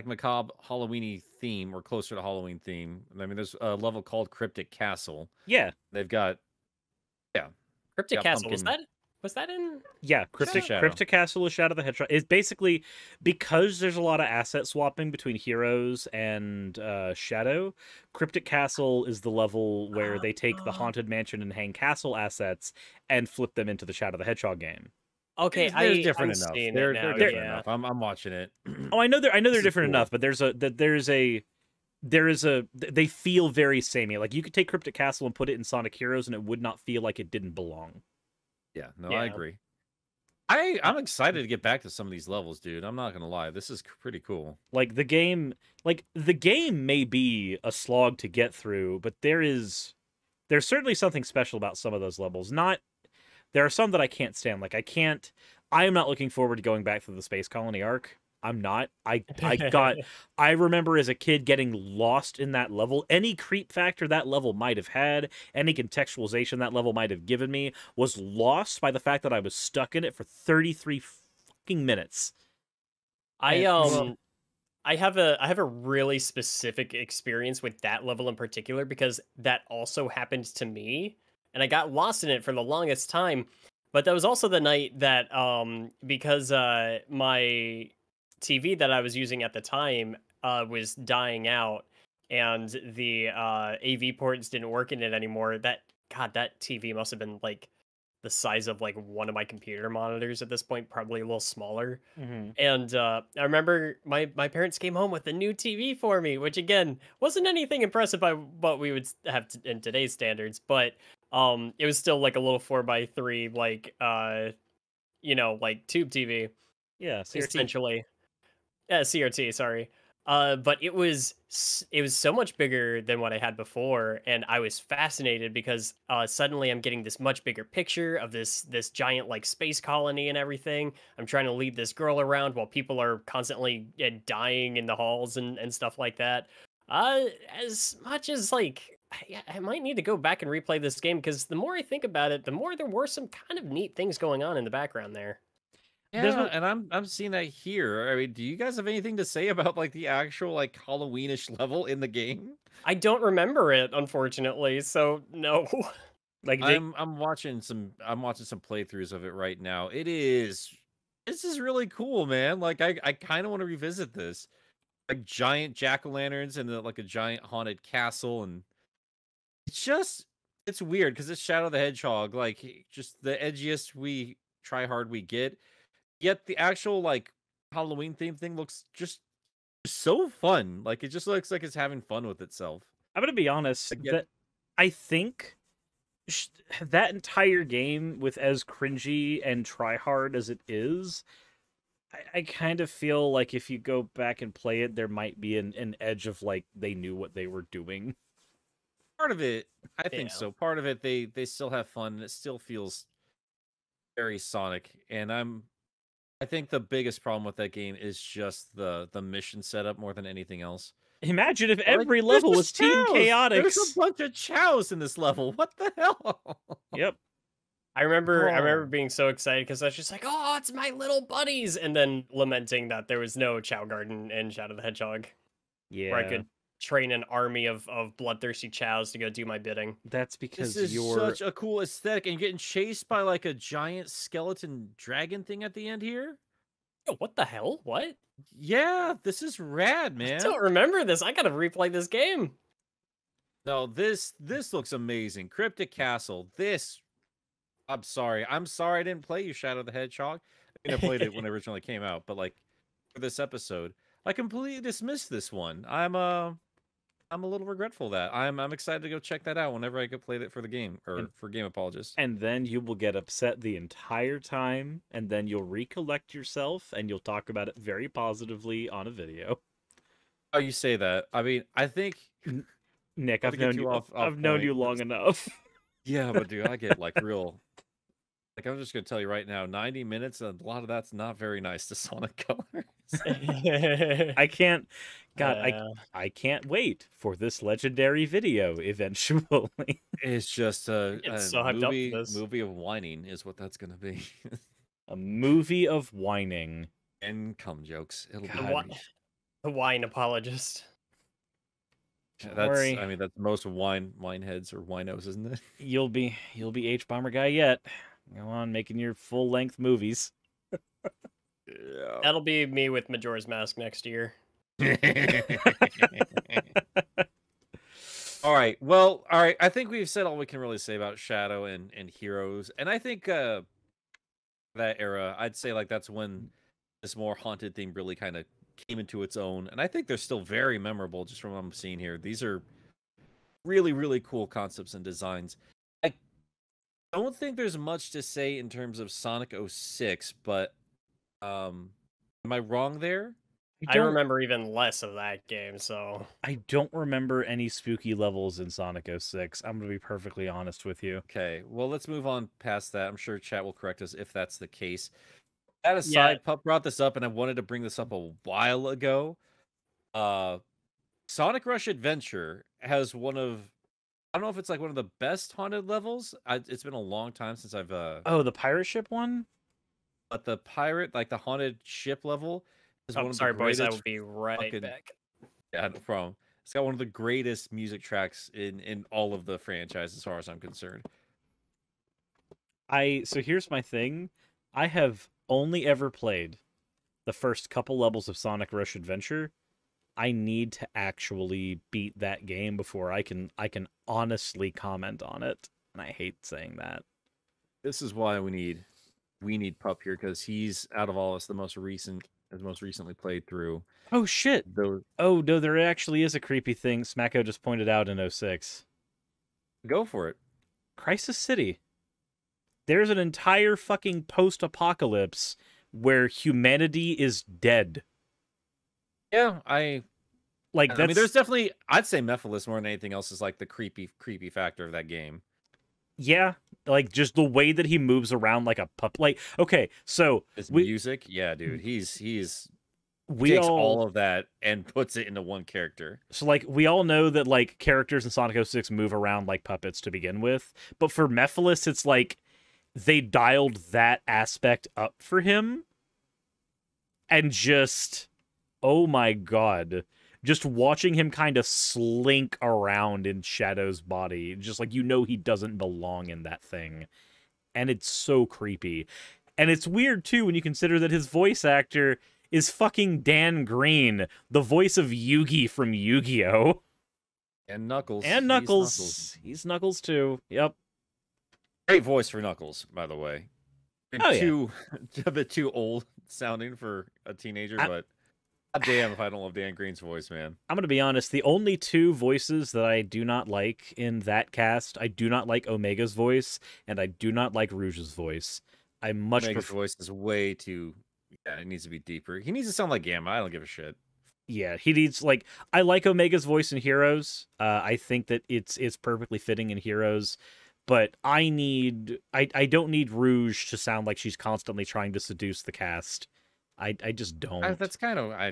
macabre Halloweeny theme or closer to Halloween theme. I mean, there's a level called Cryptic Castle. Yeah. They've got Cryptic Castle, pumpkin. was that in Yeah, Cryptic Castle is Shadow the Hedgehog. It's basically because there's a lot of asset swapping between Heroes and Shadow. Cryptic Castle is the level where they take the Haunted Mansion and Hang Castle assets and flip them into the Shadow the Hedgehog game. Okay, They're different I'm enough. seeing They're it now, different yeah. enough. I'm watching it. Oh, I know they're This is different cool. enough, but they feel very samey. Like you could take Cryptic Castle and put it in Sonic Heroes, and it would not feel like it didn't belong. Yeah, no, Yeah. I agree. I'm excited to get back to some of these levels, dude. I'm not gonna lie. This is pretty cool. Like the game may be a slog to get through, but there's certainly something special about some of those levels. There are some that I can't stand. Like I am not looking forward to going back to the Space Colony arc. I'm not. I remember as a kid getting lost in that level. Any creep factor that level might have had, any contextualization that level might have given me was lost by the fact that I was stuck in it for 33 fucking minutes. I have a really specific experience with that level in particular because that also happened to me and I got lost in it for the longest time. But that was also the night that because my TV that I was using at the time was dying out and the AV ports didn't work in it anymore. That TV must have been like the size of like one of my computer monitors at this point, probably a little smaller. Mm-hmm. And I remember my parents came home with a new TV for me, which again wasn't anything impressive by what we would have in today's standards, but it was still like a little 4x3 like like tube TV. Yeah, CRT. Essentially. Yeah, CRT, sorry. But it was so much bigger than what I had before, and I was fascinated because suddenly I'm getting this much bigger picture of this giant like space colony and everything. I'm trying to lead this girl around while people are constantly dying in the halls and stuff like that. As much as like I might need to go back and replay this game because the more I think about it, the more there were some kind of neat things going on in the background there. Yeah, and I'm seeing that here. I mean, do you guys have anything to say about like the actual like Halloweenish level in the game? I don't remember it, unfortunately, so no. Like I'm watching some playthroughs of it right now. This is really cool, man. Like I kind of want to revisit this. Like giant jack-o'-lanterns and like a giant haunted castle, and it's weird because it's Shadow the Hedgehog, like just the edgiest we try hard we get. Yet the actual like Halloween theme thing looks just so fun. Like it just looks like it's having fun with itself. I'm gonna be honest that I think that entire game, with as cringy and try hard as it is, I kind of feel like if you go back and play it, there might be an edge of like they knew what they were doing. Part of it, I think so. Part of it, they still have fun, and it still feels very Sonic. And I think the biggest problem with that game is just the mission setup more than anything else. Imagine if every level was Team Chaotix. There's a bunch of chows in this level. What the hell? Yep. I remember being so excited because I was just like, oh, it's my little buddies, and then lamenting that there was no Chow Garden in Shadow the Hedgehog. Yeah. Where I could train an army of bloodthirsty chows to go do my bidding. That's because this is such a cool aesthetic, and you're getting chased by like a giant skeleton dragon thing at the end here. Oh, what the hell? What? Yeah, this is rad, man. I don't remember this. I gotta replay this game. No, this looks amazing. Cryptic Castle. I'm sorry I didn't play you Shadow the Hedgehog. I mean, I played it when it originally came out, but like for this episode, I completely dismissed this one. I'm I'm a little regretful that I'm excited to go check that out whenever I go play it for the game or for Game Apologist. And then you will get upset the entire time, and then you'll recollect yourself, and you'll talk about it very positively on a video. Oh, you say that? I mean, I think Nick, I've known you long enough. Yeah, but dude, I get like real. Like I'm just gonna tell you right now, 90 minutes, a lot of that's not very nice to Sonic Colors. I can't. God, I can't wait for this legendary video eventually. It's just a so hyped up for this. movie of whining is what that's gonna be. A movie of whining and cum jokes. It'll be the wine apologist. I mean, that's most wine heads or winos, isn't it? You'll be H Bomber guy yet. Go on, making your full length movies. Yeah. That'll be me with Majora's Mask next year. All right. Well, all right. I think we've said all we can really say about Shadow and Heroes, and I think that era, I'd say like that's when this more haunted theme really kind of came into its own, and I think they're still very memorable just from what I'm seeing here. These are really, really cool concepts and designs. I don't think there's much to say in terms of Sonic 06, but am I wrong there? I remember even less of that game, so... I don't remember any spooky levels in Sonic 06. I'm going to be perfectly honest with you. Okay, well, let's move on past that. I'm sure chat will correct us if that's the case. That aside, Pup brought this up, and I wanted to bring this up a while ago. Sonic Rush Adventure has one of... I don't know if it's like one of the best haunted levels. It's been a long time since I've... Oh, the pirate ship one? But the pirate, like the haunted ship level... sorry, boys. I will be right back. Yeah, no problem. It's got one of the greatest music tracks in all of the franchise, as far as I'm concerned. So here's my thing. I have only ever played the first couple levels of Sonic Rush Adventure. I need to actually beat that game before I can honestly comment on it. And I hate saying that. This is why we need Pup here, because he's out of all us the most recently played through. Oh shit! Oh no, there actually is a creepy thing Smacko just pointed out in 06. Go for it. Crisis City. There's an entire fucking post-apocalypse where humanity is dead. Yeah, I mean, there's definitely, I'd say Mephiles more than anything else is like the creepy factor of that game. Yeah, like just the way that he moves around like a pup. Like, okay, so his music, yeah, dude, he takes all of that and puts it into one character. So like we all know that like characters in Sonic 06 move around like puppets to begin with, but for Mephiles, it's like they dialed that aspect up for him, and just oh my god. Just watching him kind of slink around in Shadow's body, just like you know he doesn't belong in that thing. And it's so creepy. And it's weird, too, when you consider that his voice actor is fucking Dan Green, the voice of Yugi from Yu-Gi-Oh! And Knuckles. And Knuckles. He's Knuckles, too. Yep. Great voice for Knuckles, by the way. Yeah. A bit too old sounding for a teenager, but... damn if I don't love Dan Green's voice, man. I'm going to be honest. The only two voices that I do not like in that cast, I do not like Omega's voice, and I do not like Rouge's voice. Omega's voice is way too... Yeah, it needs to be deeper. He needs to sound like Gamma. I don't give a shit. Yeah, he needs, like... I like Omega's voice in Heroes. I think that it's perfectly fitting in Heroes. But I don't need Rouge to sound like she's constantly trying to seduce the cast. I just don't. That's kind of I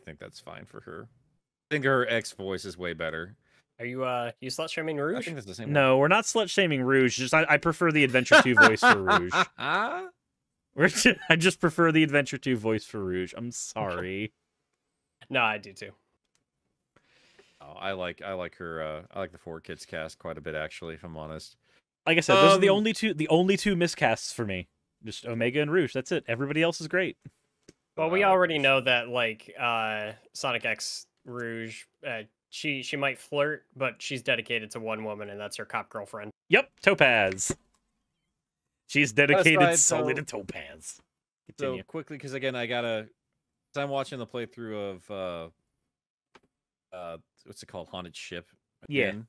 think that's fine for her. I think her ex voice is way better. Are you slut shaming Rouge? I think that's the same. No, we're not slut shaming Rouge. Just I prefer the Adventure 2 voice for Rouge. I just prefer the Adventure 2 voice for Rouge. I'm sorry. No, I do too. Oh, I like her. I like the 4Kids cast quite a bit, actually. If I'm honest. Like I said, those are the only two miscasts for me. Just Omega and Rouge. That's it. Everybody else is great. Well, we already know that, like, Sonic X Rouge, she might flirt, but she's dedicated to one woman, and that's her cop girlfriend. Yep, Topaz. She's dedicated solely to Topaz. Continue. So, quickly, because, again, I'm watching the playthrough of what's it called? Haunted Ship. Yeah. Again.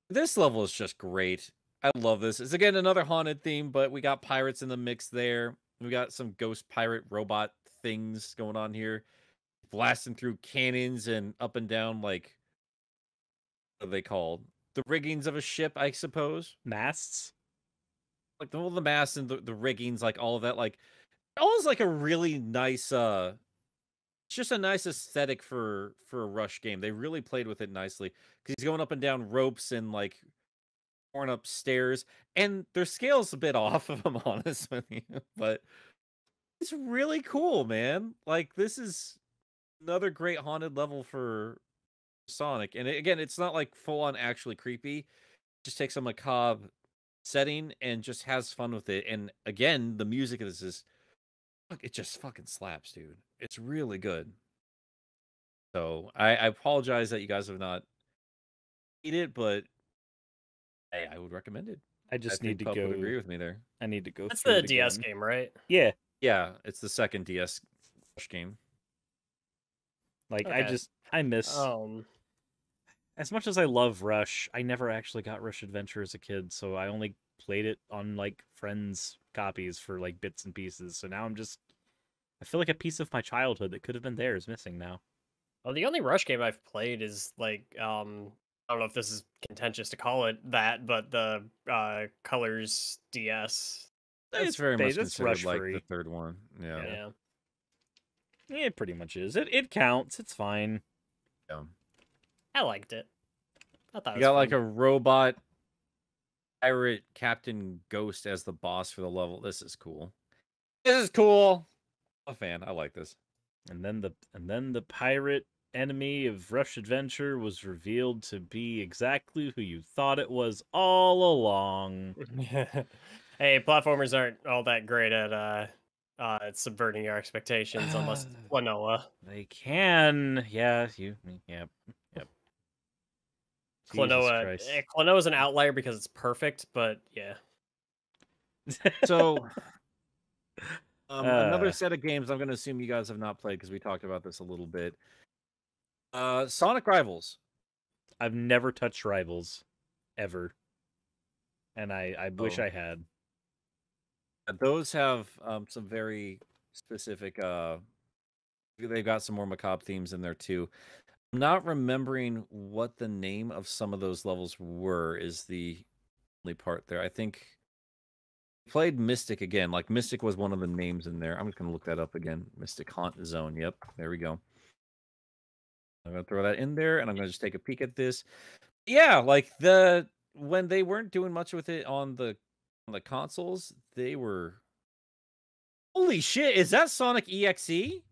This level is just great. I love this. It's again another haunted theme, but we got pirates in the mix there. We got some ghost pirate robot things going on here, blasting through cannons and up and down, like, what are they called? The riggings of a ship, I suppose. Masts. Like all the masts and the riggings, like all of that, like almost like a really nice it's just a nice aesthetic for a Rush game. They really played with it nicely because he's going up and down ropes and like torn up stairs, and their scale's a bit off, if I'm honest with you, but it's really cool, man. Like, this is another great haunted level for Sonic, and again, it's not like full on actually creepy. It just takes a macabre setting and just has fun with it. And again, the music of this is, it just fucking slaps, dude. It's really good. So I apologize that you guys have not beat it, but hey, I would recommend it. I just need to Pup go. would agree with me there. I need to go. That's through the it DS again. game, right? Yeah. Yeah, it's the second DS game. Like Okay. I miss. As much as I love Rush, I never actually got Rush Adventure as a kid, so I only played it on like friends' copies for like bits and pieces. So now I feel like a piece of my childhood that could have been there is missing now. Well, the only Rush game I've played is like I don't know if this is contentious to call it that, but the Colors DS. It's very much that's considered Rush like free. the third one. Yeah. Yeah. It pretty much is. It counts. It's fine. Yeah. I liked it. I thought You it was got like fun. a robot pirate Captain Ghost as the boss for the level. This is cool. This is cool. I'm a fan. I like this. And then the pirate enemy of Rush Adventure was revealed to be exactly who you thought it was all along. Hey, platformers aren't all that great at subverting your expectations unless it's Klonoa. They can. Yeah, yep. Klonoa. Klonoa's an outlier because it's perfect, but yeah. So another set of games I'm going to assume you guys have not played because we talked about this a little bit. Sonic Rivals. I've never touched Rivals, ever, and I wish I had. Those have some very specific. They've got some more macabre themes in there too. I'm not remembering what the name of some of those levels were. Is the only part there? I think played Mystic again. Like Mystic was one of the names in there. I'm just gonna look that up again. Mystic Haunt Zone. Yep, there we go. I'm gonna throw that in there, and I'm gonna just take a peek at this. Yeah, like when they weren't doing much with it on the consoles, they were. Holy shit! Is that Sonic EXE?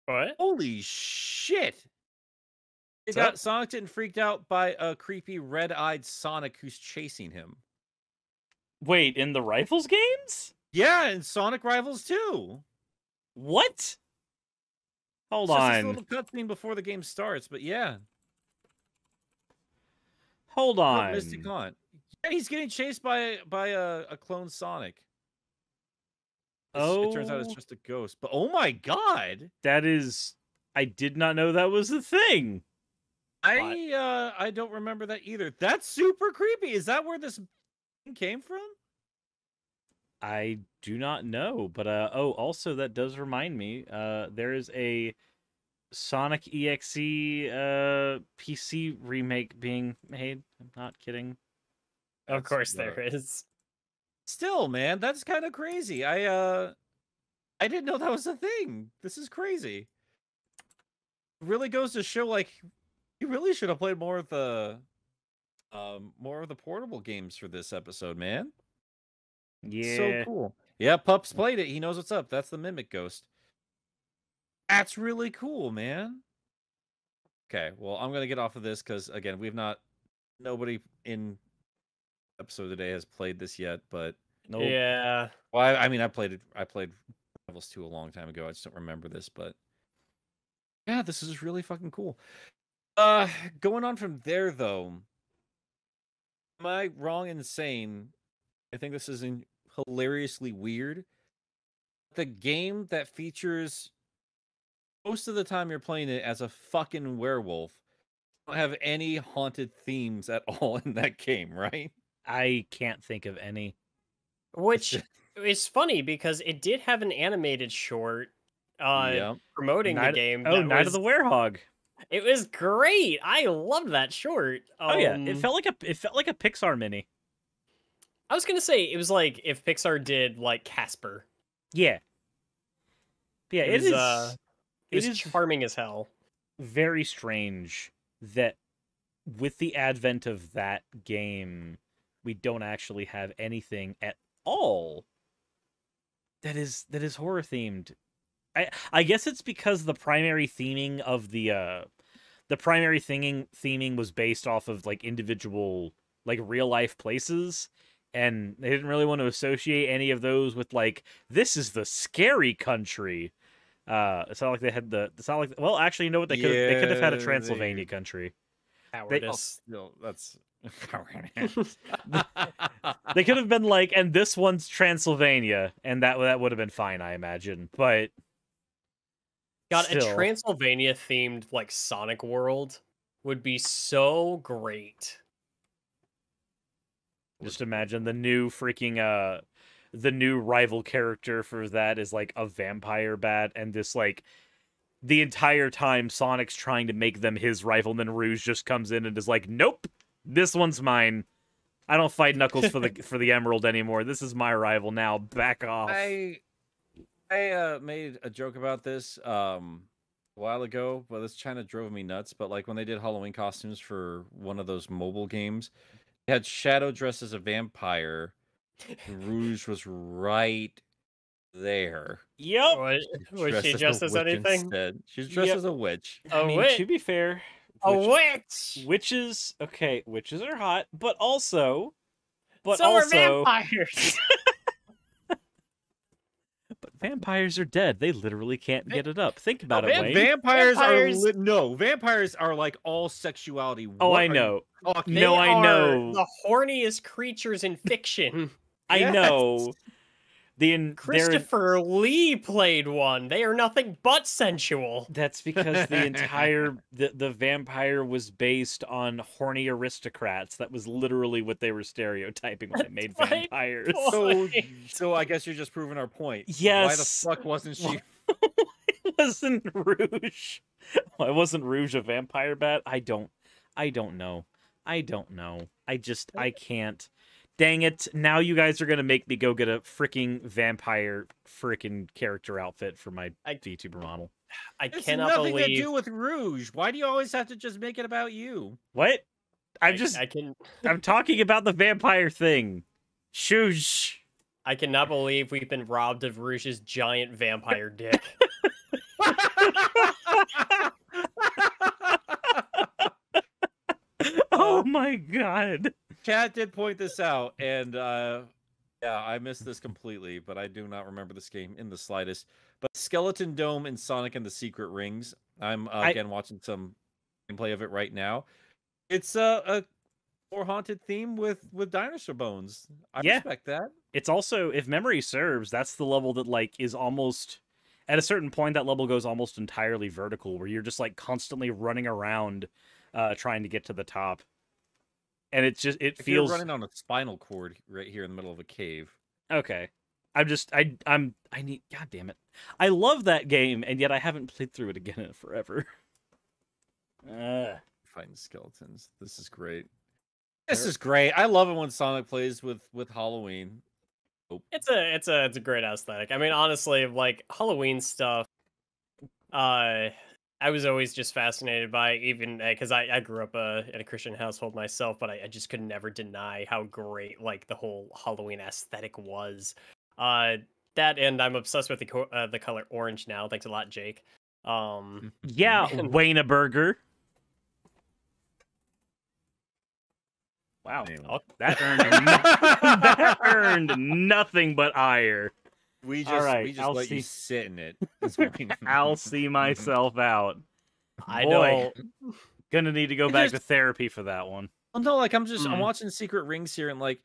What? Holy shit! It got Sonic getting freaked out by a creepy red-eyed Sonic who's chasing him. Wait, in the Rivals games? Yeah, and Sonic Rivals too. What? Hold it's on. Just a little cutscene before the game starts, but yeah. Hold on. Mystic Haunt. Yeah, he's getting chased by a clone Sonic. It turns out it's just a ghost. But oh my god, that is. I did not know that was a thing. I don't remember that either. That's super creepy. Is that where this came from? I do not know, but also that does remind me. There is a Sonic EXE PC remake being made. I'm not kidding. Of course there is. Still, man, that's kind of crazy. I didn't know that was a thing. This is crazy. It really goes to show, like, you really should have played more of the portable games for this episode, man. Yeah. So cool. Yeah, Pup's played it. He knows what's up. That's the Mimic Ghost. That's really cool, man. Okay, well, I'm gonna get off of this because again, nobody in episode today has played this yet, but nope. Yeah. Well, I mean, I played Rivals 2 a long time ago. I just don't remember this, but yeah, this is really fucking cool. Going on from there though, am I wrong in saying I think this is hilariously weird? The game that features most of the time you're playing it as a fucking werewolf. You don't have any haunted themes at all in that game, right? I can't think of any. Which is funny because it did have an animated short promoting the game. Night of the Werehog. It was great. I loved that short. Oh yeah, it felt like a Pixar mini. I was gonna say it was like if Pixar did like Casper. Yeah. Yeah, it is charming as hell. Very strange that with the advent of that game, we don't actually have anything at all that is horror themed. I guess it's because the primary theming of the primary theming was based off of like individual like real life places, and they didn't really want to associate any of those with like this is the scary country. It's not like they had it's not like, well, actually, you know what, they could have had a Transylvania country. Cowardice. That's they could have been like, and this one's Transylvania, and that would have been fine, I imagine. But God, still, a Transylvania themed like Sonic world would be so great. Just imagine the new freaking the new rival character for that is like a vampire bat, and this like the entire time Sonic's trying to make them his rival, and then Rouge just comes in and is like, nope, this one's mine. I don't fight Knuckles for the emerald anymore. This is my rival now. Back off. I made a joke about this a while ago, but this kind of drove me nuts. But like when they did Halloween costumes for one of those mobile games, they had Shadow dressed as a vampire. Rouge was right there. Yep. Was she dressed as anything? Instead. She's dressed as a witch. I mean, witch. to be fair, A witch. Witches are hot, but also are vampires. But vampires are dead. They literally can't get it up. Think about it, Wayne. Vampires are like all sexuality. Oh, I know. I know. The horniest creatures in fiction. I know. Christopher Lee played one. They are nothing but sensual. That's because the entire the vampire was based on horny aristocrats. That was literally what they were stereotyping when they made vampires. So I guess you're just proving our point. Yes. Why the fuck wasn't she? Wasn't Rouge? Why wasn't Rouge a vampire bat? I don't know. I can't. Dang it, now you guys are going to make me go get a freaking vampire freaking character outfit for my VTuber model. It's nothing to do with Rouge. Why do you always have to just make it about you? What? I'm talking about the vampire thing. Shush. I cannot believe we've been robbed of Rouge's giant vampire dick. Oh my god. Kat did point this out, and yeah, I missed this completely, but I do not remember this game in the slightest. But Skeleton Dome and Sonic and the Secret Rings. I'm again watching some gameplay of it right now. It's a more haunted theme with dinosaur bones. I respect that. It's also, if memory serves, that's the level that like is almost at a certain point that level goes almost entirely vertical, where you're just like constantly running around trying to get to the top. And it feels you're running on a spinal cord right here in the middle of a cave. Okay. I need, god damn it. I love that game, and yet I haven't played through it again in forever. Fighting skeletons. This is great. This is great. I love it when Sonic plays with Halloween. Oh. It's a great aesthetic. I mean, honestly, like Halloween stuff, I was always just fascinated by, even because I grew up in a Christian household myself, but I just could never deny how great like the whole Halloween aesthetic was. That, and I'm obsessed with the color orange now. Thanks a lot, Jake. Yeah, Wayneburger. Wow, that earned nothing but ire. We just let you sit in it. I'll see myself out. I know. Gonna need to go back to therapy for that one. Well, no, like I'm watching Secret Rings here, and like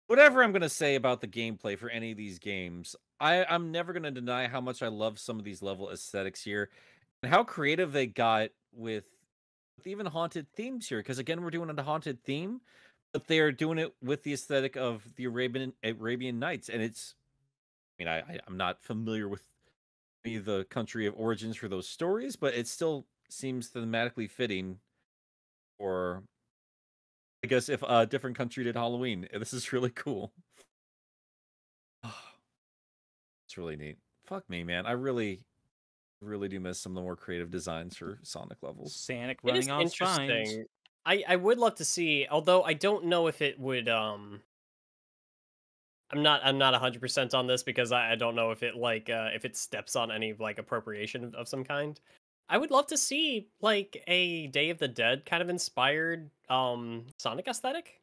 whatever I'm gonna say about the gameplay for any of these games, I'm never gonna deny how much I love some of these level aesthetics here. And how creative they got with even haunted themes here. Because again, we're doing a haunted theme, but they're doing it with the aesthetic of the Arabian Nights, and it's. I mean, I'm not familiar with the country of origins for those stories, but it still seems thematically fitting. Or I guess if a different country did Halloween, this is really cool. It's really neat. Fuck me, man. I really do miss some of the more creative designs for Sonic levels. Sonic It is running on spines. interesting. I would love to see, although I don't know if it would I'm not 100% on this because I don't know if it if it steps on any like appropriation of some kind. I would love to see like a Day of the Dead kind of inspired Sonic aesthetic.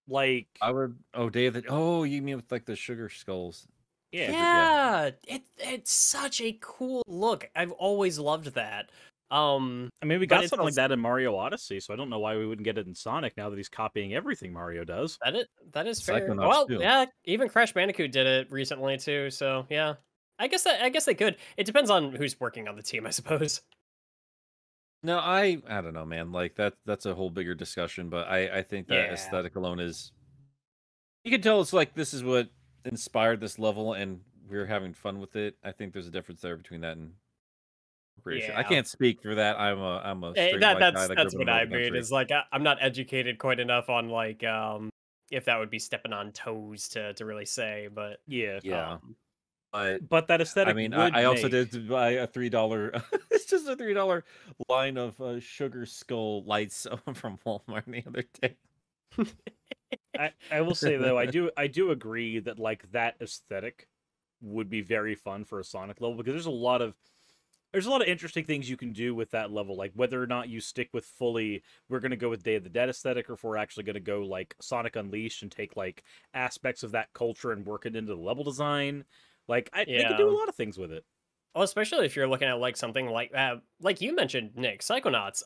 Like I would. Oh, Day of the. Oh, you mean with like the sugar skulls? yeah. Yeah, it's such a cool look. I've always loved that. I mean, we but got it's something like also- that in Mario Odyssey, so I don't know why we wouldn't get it in Sonic now that he's copying everything Mario does. That is fair. Psychonauts Well, too. yeah, even Crash Bandicoot did it recently too. So yeah, I guess they could. It depends on who's working on the team, I suppose. No, I don't know, man. Like that's a whole bigger discussion, but I think that Yeah. aesthetic alone is. You can tell it's like this is what inspired this level, and we're having fun with it. I think there's a difference there between that and creation. I Yeah. can't speak for that. I'm a straight white guy that grew That's up in what the I middle mean. country. Is like I'm not educated quite enough on like if that would be stepping on toes to really say, but Yeah. Yeah. But But that aesthetic I mean, would I also make- did buy a $3. It's just a $3 line of sugar skull lights from Walmart the other day. I will say though, I do agree that like that aesthetic would be very fun for a Sonic level because there's a lot of interesting things you can do with that level, like whether or not you stick with fully we're going to go with Day of the Dead aesthetic, or if we're actually going to go like Sonic Unleashed and take like aspects of that culture and work it into the level design. Like they could do a lot of things with it. Well, especially if you're looking at like something like that, like you mentioned, Nick, Psychonauts,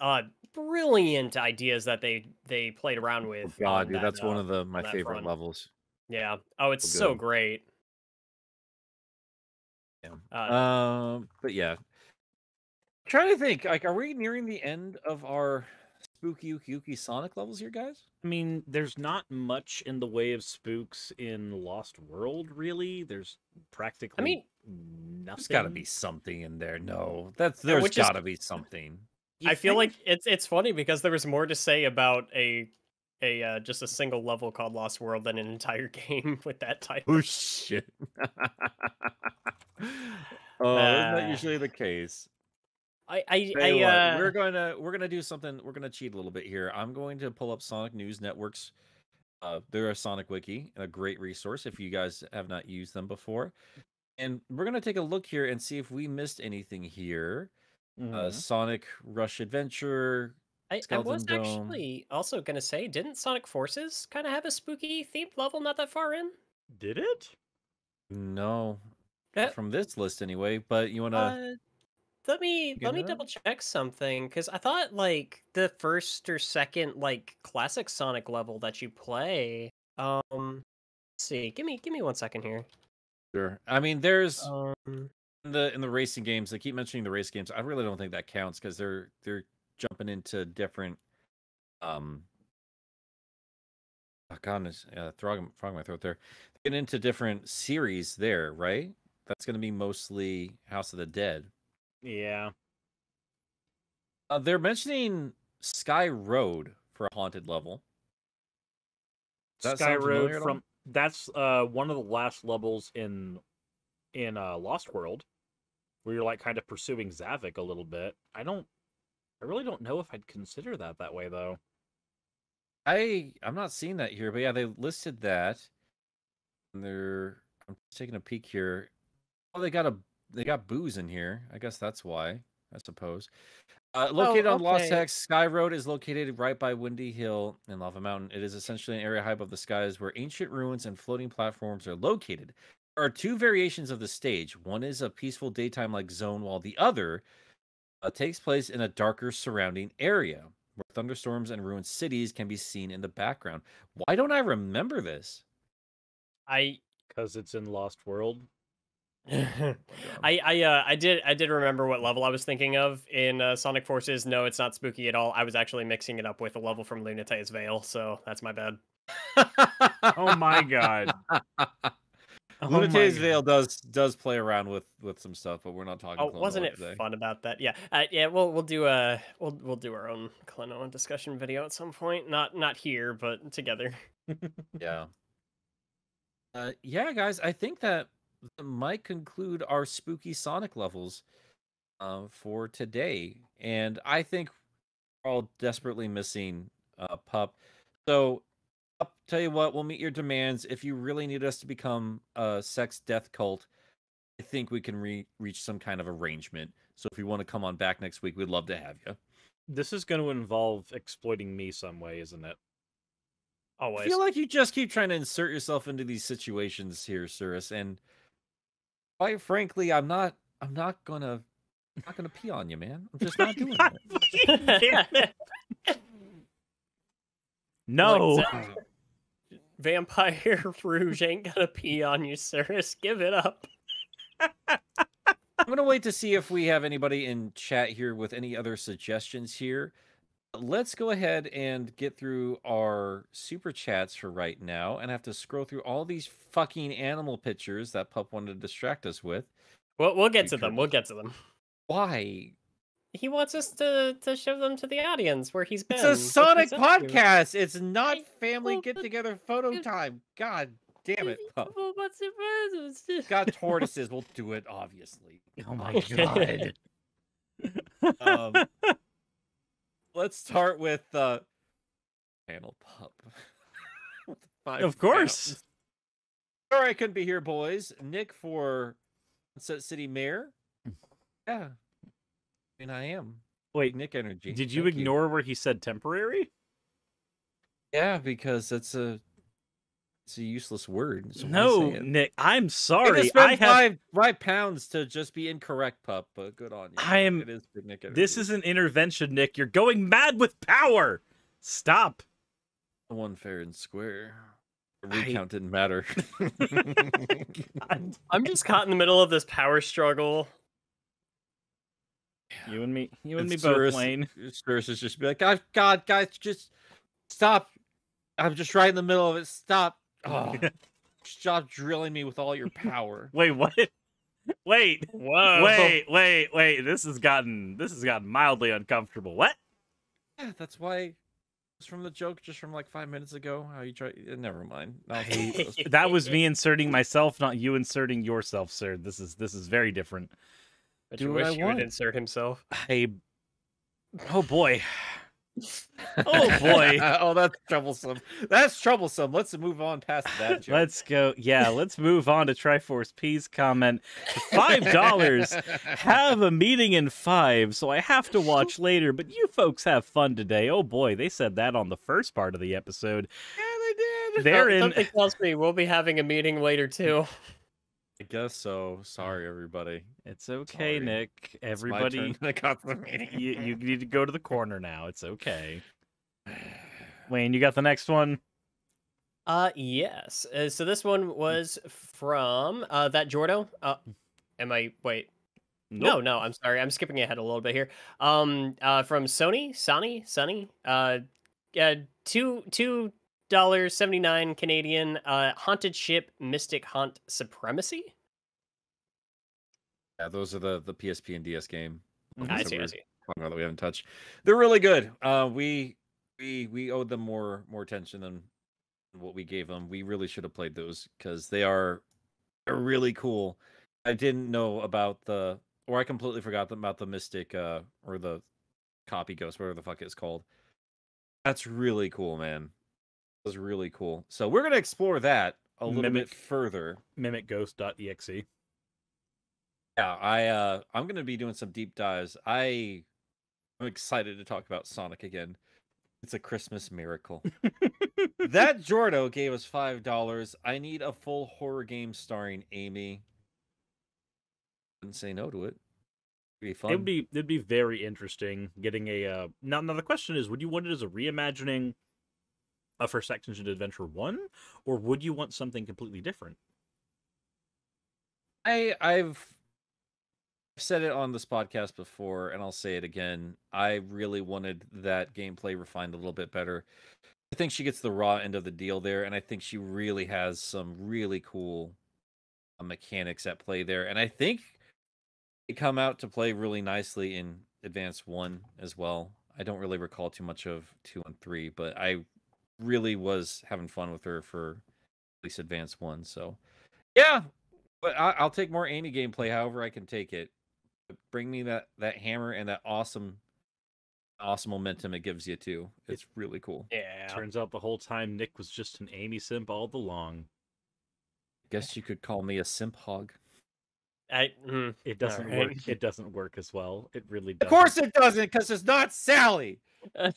brilliant ideas that they played around with. Oh, God, on dude, that, that's one of my that favorite front. levels. Yeah. Oh, it's So so good. great. Yeah. But yeah. Trying to think, like, are we nearing the end of our spooky Yuki Sonic levels here, guys? I mean, there's not much in the way of spooks in Lost World, really. There's practically nothing. There's got to be something in there. No, there's got to be something. I feel like it's funny because there was more to say about a just a single level called Lost World than an entire game with that title. Oh shit! Oh, isn't that usually the case? We're gonna do something. We're gonna cheat a little bit here. I'm going to pull up Sonic News Network's. They're a Sonic Wiki, a great resource if you guys have not used them before. And we're gonna take a look here and see if we missed anything here. Sonic Rush Adventure. I was actually also gonna say, didn't Sonic Forces kind of have a spooky themed level not that far in? Did it? No, from this list anyway. But you wanna? Let me double check something, because I thought like the first or second like classic Sonic level that you play. Let's see, give me 1 second here. Sure. I mean, there's in the racing games. They keep mentioning the race games. I really don't think that counts because they're jumping into different. Oh goodness, frog in my throat there. Getting into different series there, right? That's going to be mostly House of the Dead. Yeah. They're mentioning Sky Road for a haunted level. Sky Road that's one of the last levels in Lost World, where you're like kind of pursuing Zavik a little bit. I really don't know if I'd consider that way though. I'm not seeing that here, but yeah, they listed that. And I'm just taking a peek here. Oh, they got booze in here. I guess that's why. I suppose. Located on Lost Hex, Sky Road is located right by Windy Hill and Lava Mountain. It is essentially an area high above the skies where ancient ruins and floating platforms are located. There are two variations of the stage. One is a peaceful daytime-like zone, while the other takes place in a darker surrounding area where thunderstorms and ruined cities can be seen in the background. Why don't I remember this? Because it's in Lost World. I did remember what level I was thinking of in Sonic Forces. No, it's not spooky at all. I was actually mixing it up with a level from Lunate's Veil, so that's my bad. Oh my god. Oh my Lunate's God. Veil does play around with some stuff, but we're not talking. Oh, wasn't it today. fun about that? Yeah, yeah. We'll do we'll do our own Klonoa discussion video at some point. Not here, but together. Yeah. Yeah, guys. I think that might conclude our spooky Sonic levels for today, and I think we're all desperately missing Pup. So, Pup, tell you what, we'll meet your demands. If you really need us to become a sex death cult, I think we can reach some kind of arrangement. So if you want to come on back next week, we'd love to have you. This is going to involve exploiting me some way, isn't it? Always. I feel like you just keep trying to insert yourself into these situations here, Suris, and quite frankly, I'm not gonna pee on you, man. I'm just not doing it. No. Like, Vampire Rouge ain't gonna pee on you, Suris. Give it up. I'm gonna wait to see if we have anybody in chat here with any other suggestions here. Let's go ahead and get through our super chats for right now, and I have to scroll through all these fucking animal pictures that Pup wanted to distract us with. We'll get to them. We'll get to them. Why? He wants us to show them to the audience where he's been. It's a Sonic podcast. It's not family get together photo time. God damn it, Pup. Got tortoises. We'll do it, obviously. Oh my god. Let's start with Channel Pup. Of course. Sorry I couldn't be here, boys. Nick for Sunset City Mayor. Yeah. I mean, I am. Wait, Nick energy. Did you Thank ignore where he said temporary? Yeah, because it's a useless word. So No, Nick, I'm I sorry. spent five pounds to just be incorrect, Pup, but good on you. It is big Nick energy. This is an intervention, Nick. You're going mad with power. Stop. One fair and square. The recount didn't matter. I'm just caught in the middle of this power struggle. You and me both, Wayne. Suris is just be like, God, guys, just stop. I'm just right in the middle of it. Stop. Oh, stop drilling me with all your power. Wait, what? Wait. Whoa. Wait. This has gotten mildly uncomfortable. What? Yeah, that's why it's from the joke just from like 5 minutes ago. How you try? Never mind. That was me inserting myself, not you inserting yourself, sir. This is very different. But you wish you would insert himself. Oh boy. Oh boy. Oh, that's troublesome. That's troublesome. Let's move on past that joke. Let's go. Yeah, let's move on to Triforce P's comment. $5. Have a meeting in 5, so I have to watch later, but you folks have fun today. Oh boy, they said that on the first part of the episode. Yeah, they did. They're in. Something tells me we'll be having a meeting later too. I guess so. Sorry, everybody. It's okay, Sorry. Nick. Everybody, I got the meeting. you need to go to the corner now. It's okay. Wayne, you got the next one? Yes. So this one was from that Jordo. Wait. Nope. No, I'm sorry. I'm skipping ahead a little bit here. From Sonny. Yeah, $2.79 Canadian. Haunted Ship Mystic Haunt Supremacy. Yeah, those are the PSP and DS game. I see. That we haven't touched. They're really good. We owed them more attention than what we gave them. We really should have played those because they're really cool. I didn't know about I completely forgot about the Mystic or the Copy Ghost, whatever the fuck it's called. That's really cool, man. It was really cool. So we're gonna explore that a little bit further. Mimicghost.exe. Yeah, I'm gonna be doing some deep dives. I'm excited to talk about Sonic again. It's a Christmas miracle. That Jordo gave us $5. I need a full horror game starring Amy. Wouldn't say no to it. It'd be fun. It'd be very interesting getting a now the question is, would you want it as a reimagining of First Action Adventure 1, or would you want something completely different? I've said it on this podcast before, and I'll say it again. I really wanted that gameplay refined a little bit better. I think she gets the raw end of the deal there, and I think she really has some really cool mechanics at play there. And I think they come out to play really nicely in Advance 1 as well. I don't really recall too much of 2 and 3, but I really was having fun with her for at least Advance 1. So, yeah, but I'll take more Amy gameplay however I can take it. But bring me that hammer and that awesome momentum it gives you too. It's really cool. Yeah. Turns out the whole time Nick was just an Amy simp all along. Guess you could call me a simp hog. It doesn't work. It doesn't work as well. It really Of doesn't. course it doesn't, because it's not Sally. Do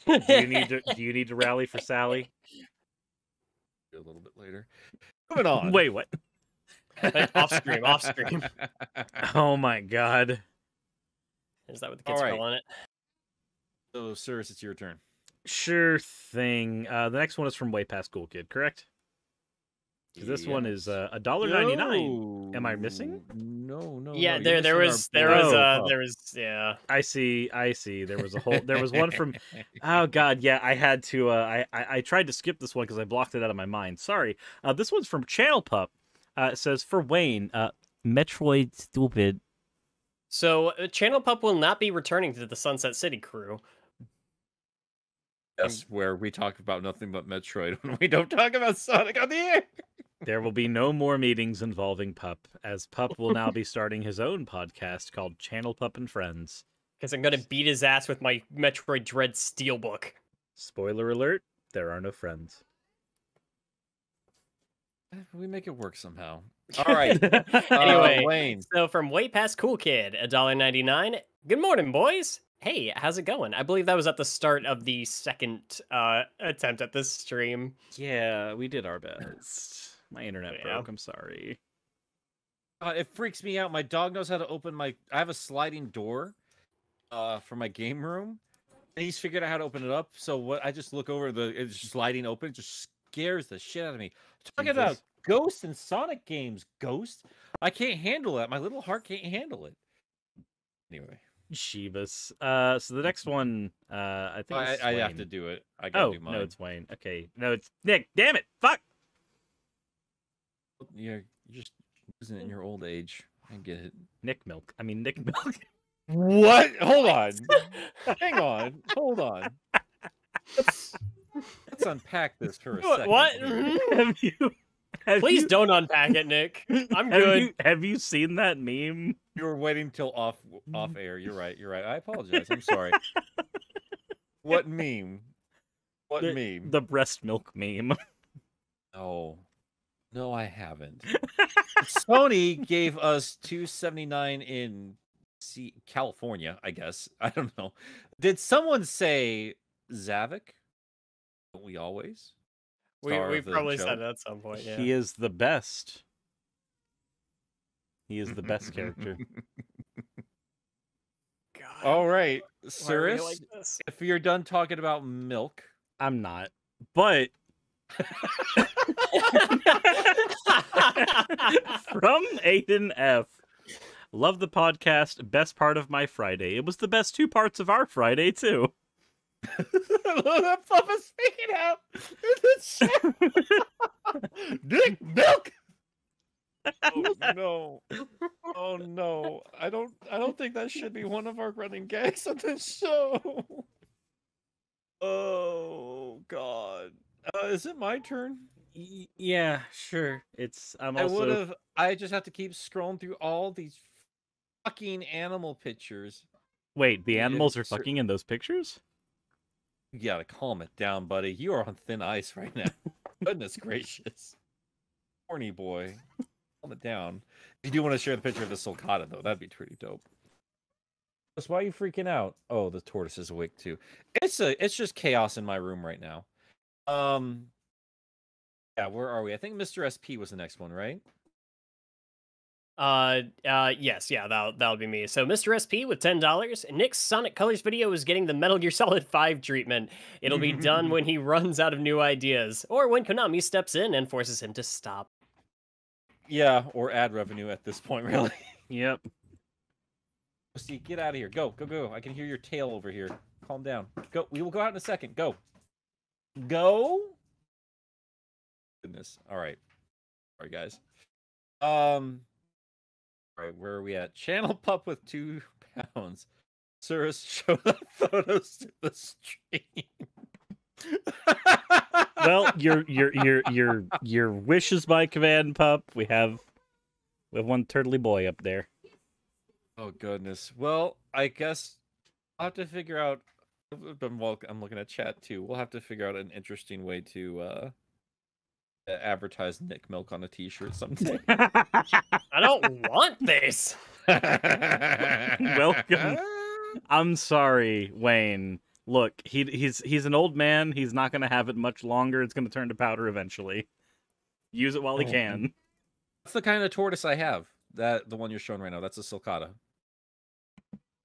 you need to rally for Sally? A little bit later. Moving on. Wait, what? Off screen. Oh my god. Is that what the kids call on it? So, Suris, it's your turn. Sure thing. The next one is from Way Past Cool Kid, correct? Because this one is $1.99. Am I missing? No. Yeah, no, there was yeah. I see. There was one from. Oh god, yeah. I had to. I tried to skip this one because I blocked it out of my mind. Sorry. This one's from Channel Pup. It says for Wayne, Metroid stupid. So Channel Pup will not be returning to the Sunset City crew. Yes, where we talk about nothing but Metroid when we don't talk about Sonic on the air. There will be no more meetings involving Pup, as Pup will now be starting his own podcast called Channel Pup and Friends. Because I'm going to beat his ass with my Metroid Dread Steelbook. Spoiler alert, there are no friends. We make it work somehow. All right. Anyway, Wayne. So from Way Past Cool Kid, $1.99. Good morning, boys. Hey, how's it going? I believe that was at the start of the second attempt at this stream. Yeah, we did our best. My internet broke. I'm sorry. It freaks me out. My dog knows how to open I have a sliding door for my game room, and he's figured out how to open it up. So what? I just look over it's sliding open. It just scares the shit out of me. Talking about Ghost and Sonic games, Ghost. I can't handle that. My little heart can't handle it. Anyway. Shivas. So the next one, I think I have to do it. I gotta do mine. No, it's Wayne. Okay. No, it's Nick. Damn it. Fuck. You're just losing it in your old age. I get it. Nick Milk. I mean, Nick Milk. What? Hold on. Hang on. Hold on. Let's unpack this for a second. What? Please don't unpack it, Nick. I'm good. Have you seen that meme? You were waiting till off air. You're right. I apologize. I'm sorry. What meme? What meme? The breast milk meme. No, I haven't. Sony gave us $2.79 in California, I guess. I don't know. Did someone say Zavik? Don't we always? We probably said it at some point, yeah. He is the best. He is the best character. God. All right, Suris, like if you're done talking about milk. I'm not. But from Aiden F. Love the podcast. Best part of my Friday. It was the best 2 parts of our Friday, too. That pup is speaking out. Nick Milk. Oh no! I don't think that should be one of our running gags on this show. Oh god! Is it my turn? Yeah, sure. I just have to keep scrolling through all these fucking animal pictures. Wait, the animals are fucking in those pictures? You gotta calm it down, buddy. You are on thin ice right now. Goodness gracious. Horny boy. Calm it down. If you do want to share the picture of the sulcata, though, that'd be pretty dope. Why are you freaking out? Oh, the tortoise is awake too. It's just chaos in my room right now. Yeah, where are we? I think Mr. SP was the next one, right? Yes, yeah, that'll be me. So Mr. SP with $10. Nick's Sonic Colors video is getting the Metal Gear Solid 5 treatment. It'll be done when he runs out of new ideas, or when Konami steps in and forces him to stop. Yeah, or ad revenue at this point, really. Yep. See, get out of here. Go, go, go. I can hear your tail over here. Calm down. Go. We will go out in a second. Go. Go. Goodness. All right. All right, guys. All right, where are we at? Channel Pup with 2 pounds. Suris, show the photos to the stream. Well, your wish is my command, Pup. We have one turtly boy up there. Oh goodness. Well, I guess I'll have to figure out. I'm looking at chat too. We'll have to figure out an interesting way to advertise Nick Milk on a T-shirt someday. I don't want this. Welcome. I'm sorry, Wayne. Look, he's an old man. He's not going to have it much longer. It's going to turn to powder eventually. Use it while he can. That's the kind of tortoise I have. The one you're showing right now. That's a sulcata.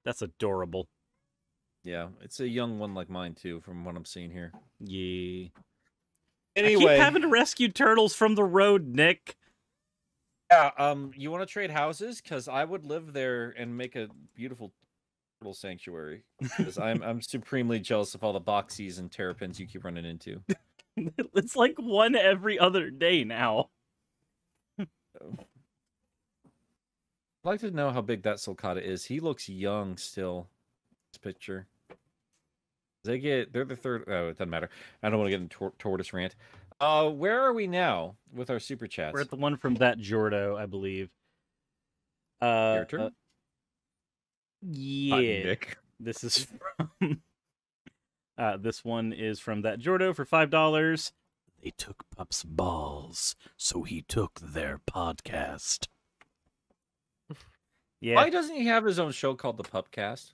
That's adorable. Yeah, it's a young one like mine too, from what I'm seeing here. Yeah. Anyway, I keep having to rescue turtles from the road, Nick. Yeah. You want to trade houses? Because I would live there and make a beautiful turtle sanctuary. Because I'm supremely jealous of all the boxies and terrapins you keep running into. It's like one every other day now. I'd like to know how big that sulcata is. He looks young still. This picture. They're the third. Oh, it doesn't matter. I don't want to get into tortoise rant. Where are we now with our super chats? We're at the one from that Jordo, I believe. Your turn. Yeah. Nick. This is from. This one is from that Jordo for $5. They took Pup's balls, so he took their podcast. Yeah. Why doesn't he have his own show called the Pupcast?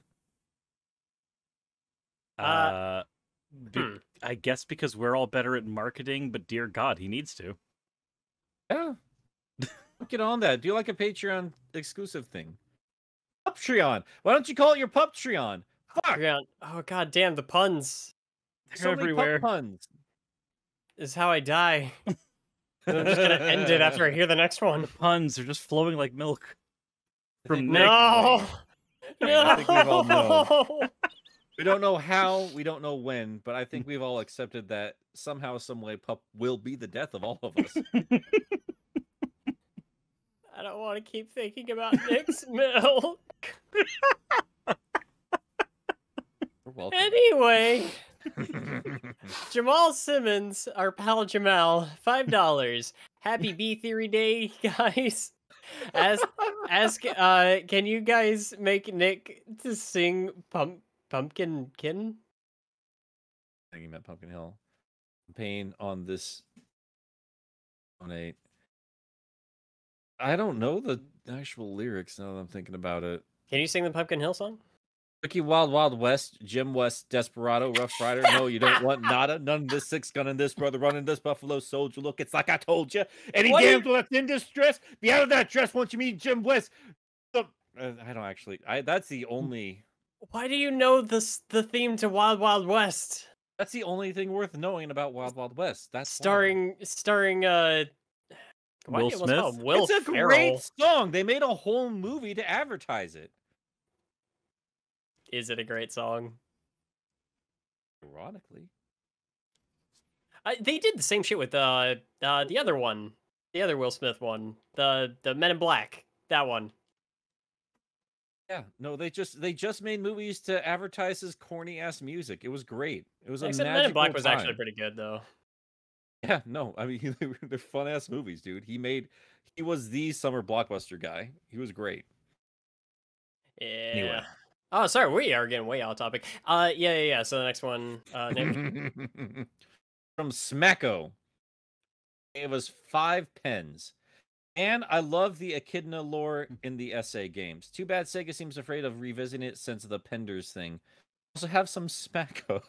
I guess because we're all better at marketing, but dear God, he needs to. Yeah. Get on that. Do like a Patreon exclusive thing. Puptreon. Why don't you call it your Puptreon? Fuck. Oh god damn, the puns. They're So many everywhere. pup puns. Is how I die. And I'm just gonna end it after I hear the next one. Puns are just flowing like milk. From Nick. No! I think we've all known. We don't know how, we don't know when, but I think we've all accepted that somehow, some way, Pup will be the death of all of us. I don't want to keep thinking about Nick's milk. You're welcome. Anyway, Jamal Simmons, our pal Jamal, $5. Happy B Theory Day, guys. Can you guys make Nick to sing Pumpkin Kitten? I think he meant Pumpkin Hill. Campaign on this donate. I don't know the actual lyrics now that I'm thinking about it. Can you sing the Pumpkin Hill song? Ricky Wild Wild West, Jim West, Desperado, Rough Rider. No, you don't want nada. None of this 6 gun in this brother running this Buffalo Soldier. Look, it's like I told you. Any damsel that's in distress, be out of that dress once you meet Jim West. I don't actually. That's the only. Why do you know the theme to Wild Wild West? That's the only thing worth knowing about Wild Wild West. That's starring Will Smith. Will it's a Ferrell. great song. They made a whole movie to advertise it. Is it a great song? Ironically, they did the same shit with the other one, the other Will Smith one, the Men in Black, that one. yeah. No, they just made movies to advertise his corny ass music. It was great. It was a Except magical Men in Black was time. actually pretty good though. Yeah, no, I mean they're fun ass movies, dude. He was the summer blockbuster guy. He was great. Yeah. Anyway. Oh, sorry, we are getting way off topic. Yeah. So the next one, Nick. From Smacko. It was 5 pens. And I love the Echidna lore in the essay games. Too bad Sega seems afraid of revisiting it since of the Penders thing. Also have some Smacko.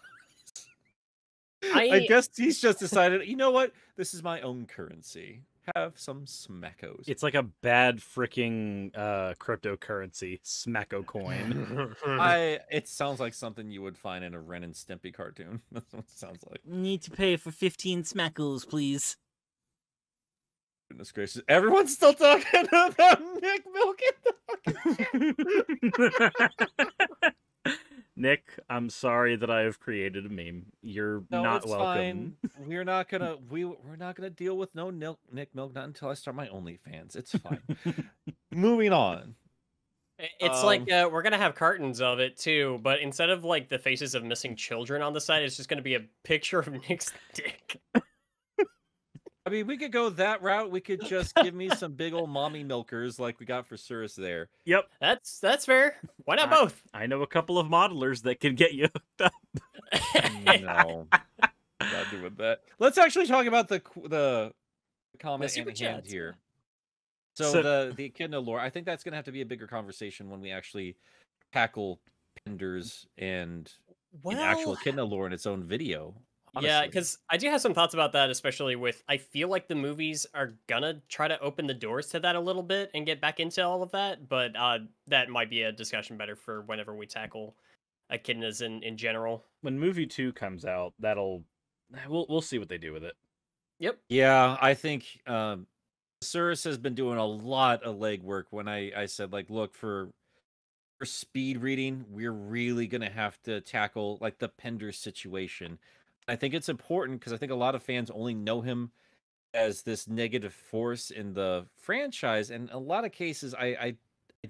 I guess he's just decided, you know what? This is my own currency. Have some Smackos. It's like a bad freaking cryptocurrency, Smacko coin. It sounds like something you would find in a Ren and Stimpy cartoon. That's what it sounds like. Need to pay for 15 Smackos, please. Goodness gracious. Everyone's still talking about Nick milking the fucking Nick, I'm sorry that I have created a meme. You're not it's welcome. fine. We're not gonna deal with no Nick milk not until I start my OnlyFans. It's fine. Moving on. It's like we're gonna have cartons of it too, but instead of like the faces of missing children on the side, it's just gonna be a picture of Nick's dick. I mean, we could go that route. We could just give me some big old mommy milkers like we got for Suris there. Yep. That's fair. Why not both? I know a couple of modelers that can get you hooked up. No, not doing that. Let's actually talk about the comment in hand here. So the echidna lore, I think that's gonna have to be a bigger conversation when we actually tackle penders and an actual echidna lore in its own video. Honestly. Yeah, because I do have some thoughts about that, especially with I feel like the movies are gonna try to open the doors to that a little bit and get back into all of that, but that might be a discussion better for whenever we tackle echidnas in general. When movie 2 comes out, we'll see what they do with it. Yep. Yeah, I think Suris has been doing a lot of legwork when I said, like, look, for speed reading, we're really gonna have to tackle like the Pender situation. I think it's important because I think a lot of fans only know him as this negative force in the franchise. And in a lot of cases, I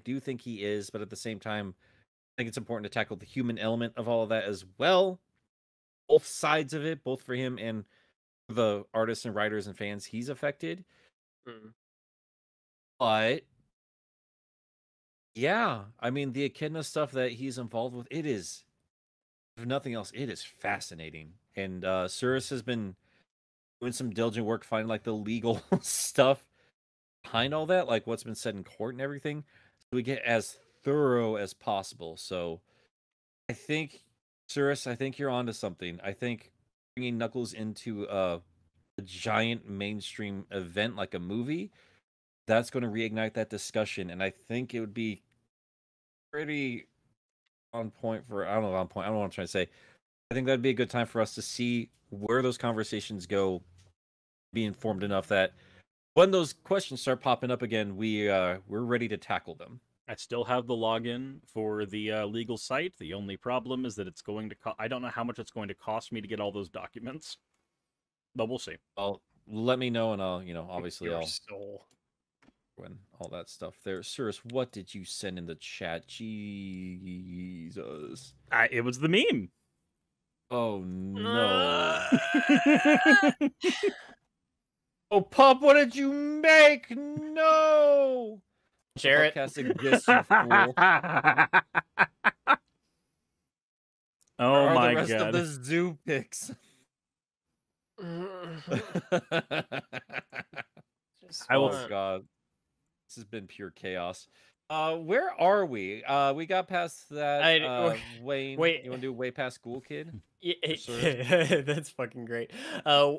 do think he is, but at the same time, I think it's important to tackle the human element of all of that as well. Both sides of it, both for him and the artists and writers and fans he's affected. But yeah, I mean, the echidna stuff that he's involved with, it is, if nothing else, it is fascinating. And Suris has been doing some diligent work finding like the legal stuff behind all that, like what's been said in court and everything, so we get as thorough as possible. So I think, Suris, I think you're onto something. I think bringing Knuckles into a giant mainstream event like a movie, that's going to reignite that discussion, and I think it would be pretty on point for, I don't know what I'm trying to say. I think that'd be a good time for us to see where those conversations go, be informed enough that when those questions start popping up again, we're ready to tackle them. I still have the login for the legal site. The only problem is that it's going to I don't know how much it's going to cost me to get all those documents, but we'll see. Well, let me know, and I'll, obviously Your I'll soul. when all that stuff there. Suris, what did you send in the chat? Jesus. It was the meme. Oh no. Oh, Pup, what did you make? No. Jarrett. Podcasting this, you fool. Oh my the rest god. of the zoo pics. Oh god. This has been pure chaos. Where are we? We got past that. Wayne, wait. You want to do way past Ghoul Kid? Yeah, that's fucking great.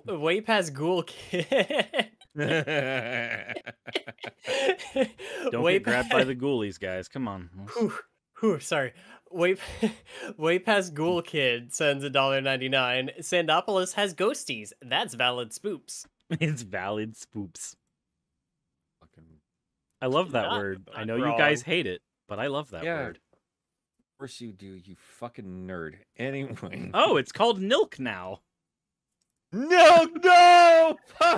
Way past Ghoul Kid. Don't get grabbed by the ghoulies, guys. Come on. Sorry. Way past Ghoul Kid sends $1.99. Sandopolis has ghosties. That's valid spoops. It's valid spoops. I love that word. I know wrong. You guys hate it, but I love that word. Of course you do, you fucking nerd. Anyway. Oh, it's called Nilk now. No! Oh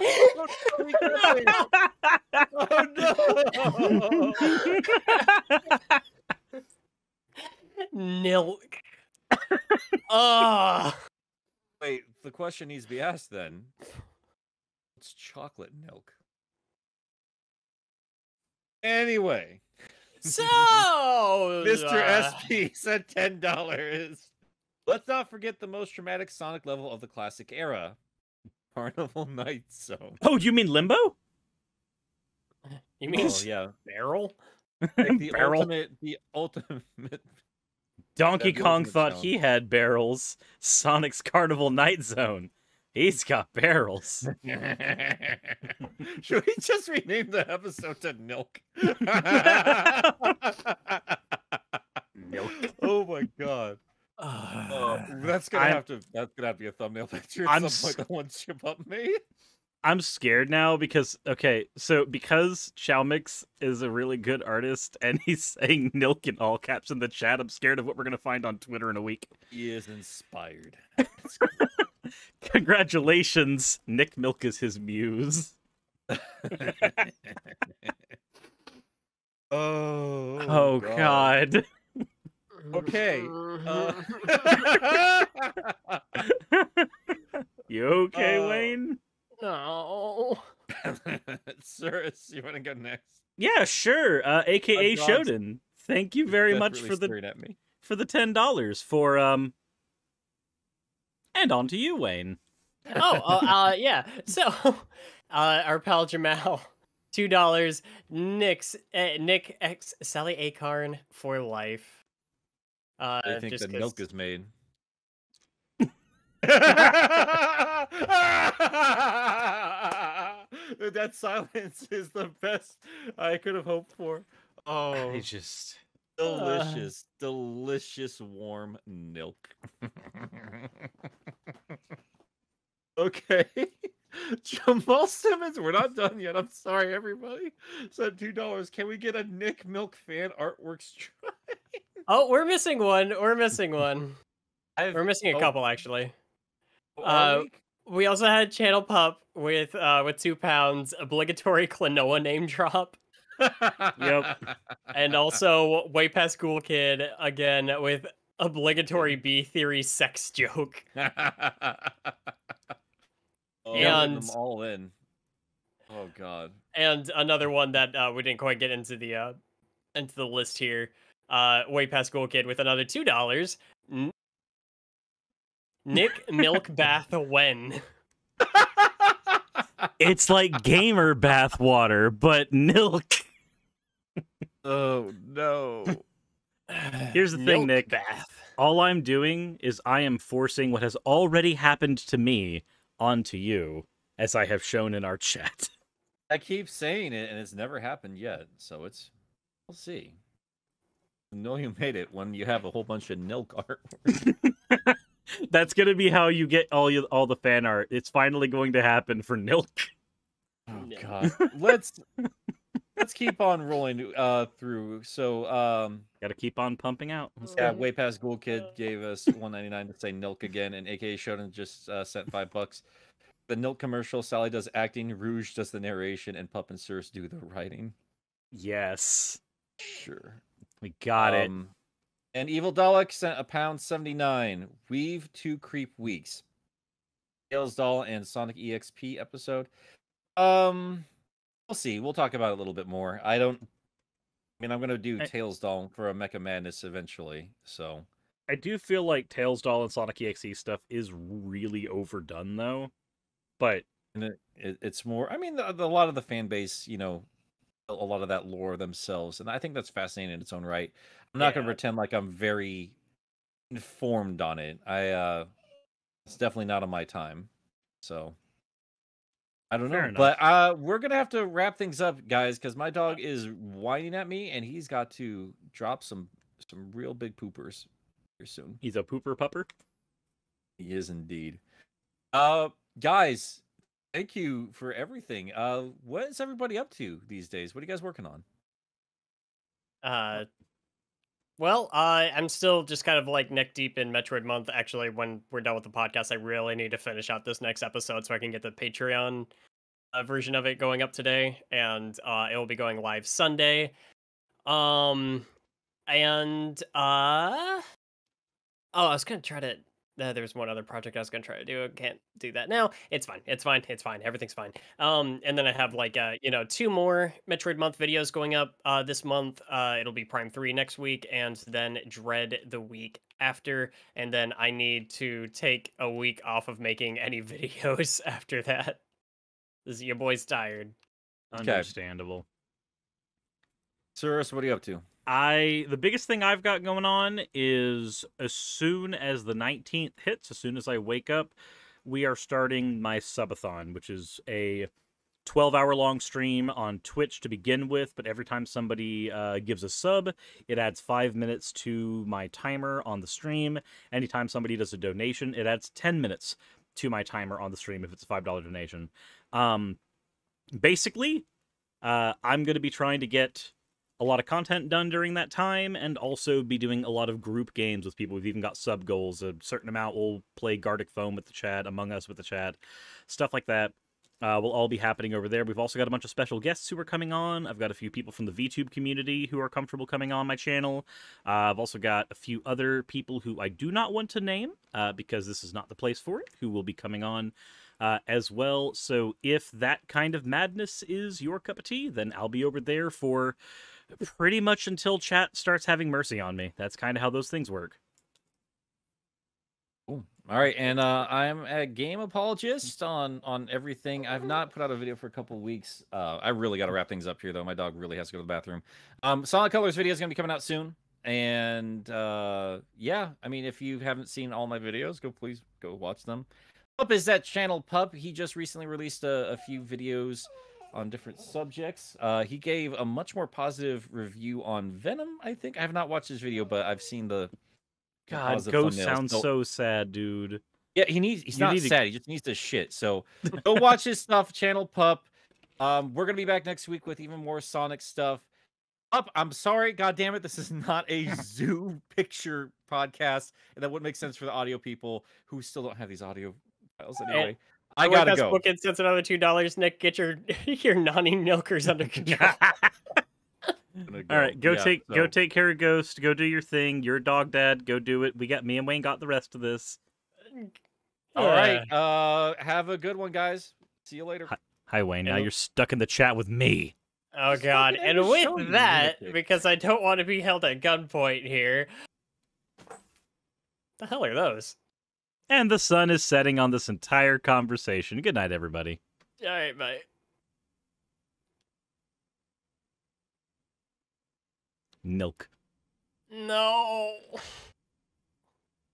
no! Nilk. Wait, the question needs to be asked then. It's chocolate milk. Anyway. So, Mr. SP said $10. Let's not forget the most traumatic Sonic level of the classic era. Carnival Night Zone. Oh, do you mean Limbo? You mean Barrel? Like the ultimate Donkey Kong thought he had barrels. Sonic's Carnival Night Zone. He's got barrels. Should we just rename the episode to Milk? Milk. Oh my god. That's gonna have to be a thumbnail picture at some point that one Chip Up made. I'm scared now because because Chalmix is a really good artist and he's saying Nilk in all caps in the chat, I'm scared of what we're gonna find on Twitter in a week. He is inspired. Congratulations, Nick Milk is his muse. Oh God. Okay. You okay, Wayne? No. Suris, you want to go next? Yeah, sure. AKA Dogs. Shoden. Thank you very much for the $10 for and on to you, Wayne. Yeah. So, our pal Jamal, $2. Nick X Sally Acarn for life. I think the milk is made. That silence is the best I could have hoped for. Oh, I just delicious warm milk. Okay. Jamal Simmons, we're not done yet. I'm sorry, everybody. Said $2. Can we get a Nick Milk fan artworks try? Oh, we're missing one. We're missing a couple, actually. We also had Channel Pup with £2, obligatory Klonoa name drop. Yep. And also Way Past School Kid again with obligatory B theory sex joke. And them all in. Oh God. And another one that we didn't quite get into the list here. Way Past School Kid with another $2. Nick Milk Bath when. It's like gamer bath water, but milk. Oh no. Here's the thing, Nick. Bath. All I'm doing is I am forcing what has already happened to me onto you, as I have shown in our chat. I keep saying it, and it's never happened yet. So we'll see. I know you made it when you have a whole bunch of Nilk artwork. That's gonna be how you get all the fan art. It's finally going to happen for Nilk. Oh God. Let's keep on rolling through. So gotta keep on pumping out. Yeah, Way Past School Kid gave us $1.99 to say Nilk again, and AKA Shonen just sent $5. The Nilk commercial, Sally does acting, Rouge does the narration, and Pup and Suris do the writing. Yes. Sure. We got it. And Evil Dalek sent £1.79. Weave 2 Creep Weeks. Tails Doll and Sonic EXP episode. We'll see. We'll talk about it a little bit more. I'm gonna do Tails Doll for a Mecha Madness eventually. So I do feel like Tails Doll and Sonic EXE stuff is really overdone, though. But it's more. A lot of the fan base, a lot of that lore themselves, and I think that's fascinating in its own right. I'm not gonna pretend like I'm very informed on it. It's definitely not on my time. So I don't know, but we're gonna have to wrap things up, guys, because my dog is whining at me, and he's got to drop some real big poopers here soon. He's a pooper pupper. He is indeed. Guys, thank you for everything. What is everybody up to these days? What are you guys working on? Well, I'm still just kind of like neck deep in Metroid month. Actually, when we're done with the podcast, I really need to finish out this next episode so I can get the Patreon version of it going up today, and it will be going live Sunday. I was gonna try to. There was one other project I was gonna try to do. I can't do that now. It's fine. Everything's fine. And then I have like 2 more Metroid month videos going up this month. It'll be Prime 3 next week, and then Dread the week after. And then I need to take a week off of making any videos after that. Your boy's tired. Understandable. Suris, what are you up to? The biggest thing I've got going on is as soon as the 19th hits, as soon as I wake up, we are starting my subathon, which is a 12-hour-long stream on Twitch to begin with, but every time somebody gives a sub, it adds 5 minutes to my timer on the stream. Anytime somebody does a donation, it adds 10 minutes to my timer on the stream if it's a $5 donation. Basically, I'm going to be trying to get a lot of content done during that time, and also be doing a lot of group games with people. We've even got sub goals. A certain amount will play Gartic Foam with the chat, Among Us with the chat, stuff like that. Will all be happening over there. We've also got a bunch of special guests who are coming on. I've got a few people from the VTube community who are comfortable coming on my channel. I've also got a few other people who I do not want to name because this is not the place for it, who will be coming on as well. So if that kind of madness is your cup of tea, then I'll be over there for pretty much until chat starts having mercy on me. That's kind of how those things work. Cool. All right, and I'm a Game Apologist on everything. I've not put out a video for a couple of weeks. I really got to wrap things up here, though. My dog really has to go to the bathroom. Solid Colors video is going to be coming out soon. And yeah, I mean, if you haven't seen all my videos, please go watch them. Pup is that Channel Pup. He just recently released a few videos on different subjects. He gave a much more positive review on Venom, I think. I have not watched his video, but I've seen the God, Ghost sounds so sad, dude. Yeah, he's not sad. He just needs to shit. So go watch his stuff, Channel Pup. We're gonna be back next week with even more Sonic stuff. Pup, I'm sorry, god damn it, this is not a zoo picture podcast, and that wouldn't make sense for the audio people who still don't have these audio files anyway. I gotta go. Book it since another $2. Nick, get your nanny milkers under control. All right, go take care of Ghost. Go do your thing. You're a dog dad. Go do it. Me and Wayne got the rest of this. All right. Have a good one, guys. See you later. Hi Wayne. Now you're stuck in the chat with me. Oh God! And with that, because I don't want to be held at gunpoint here. The hell are those? And the sun is setting on this entire conversation. Good night, everybody. All right, bye. Milk. No.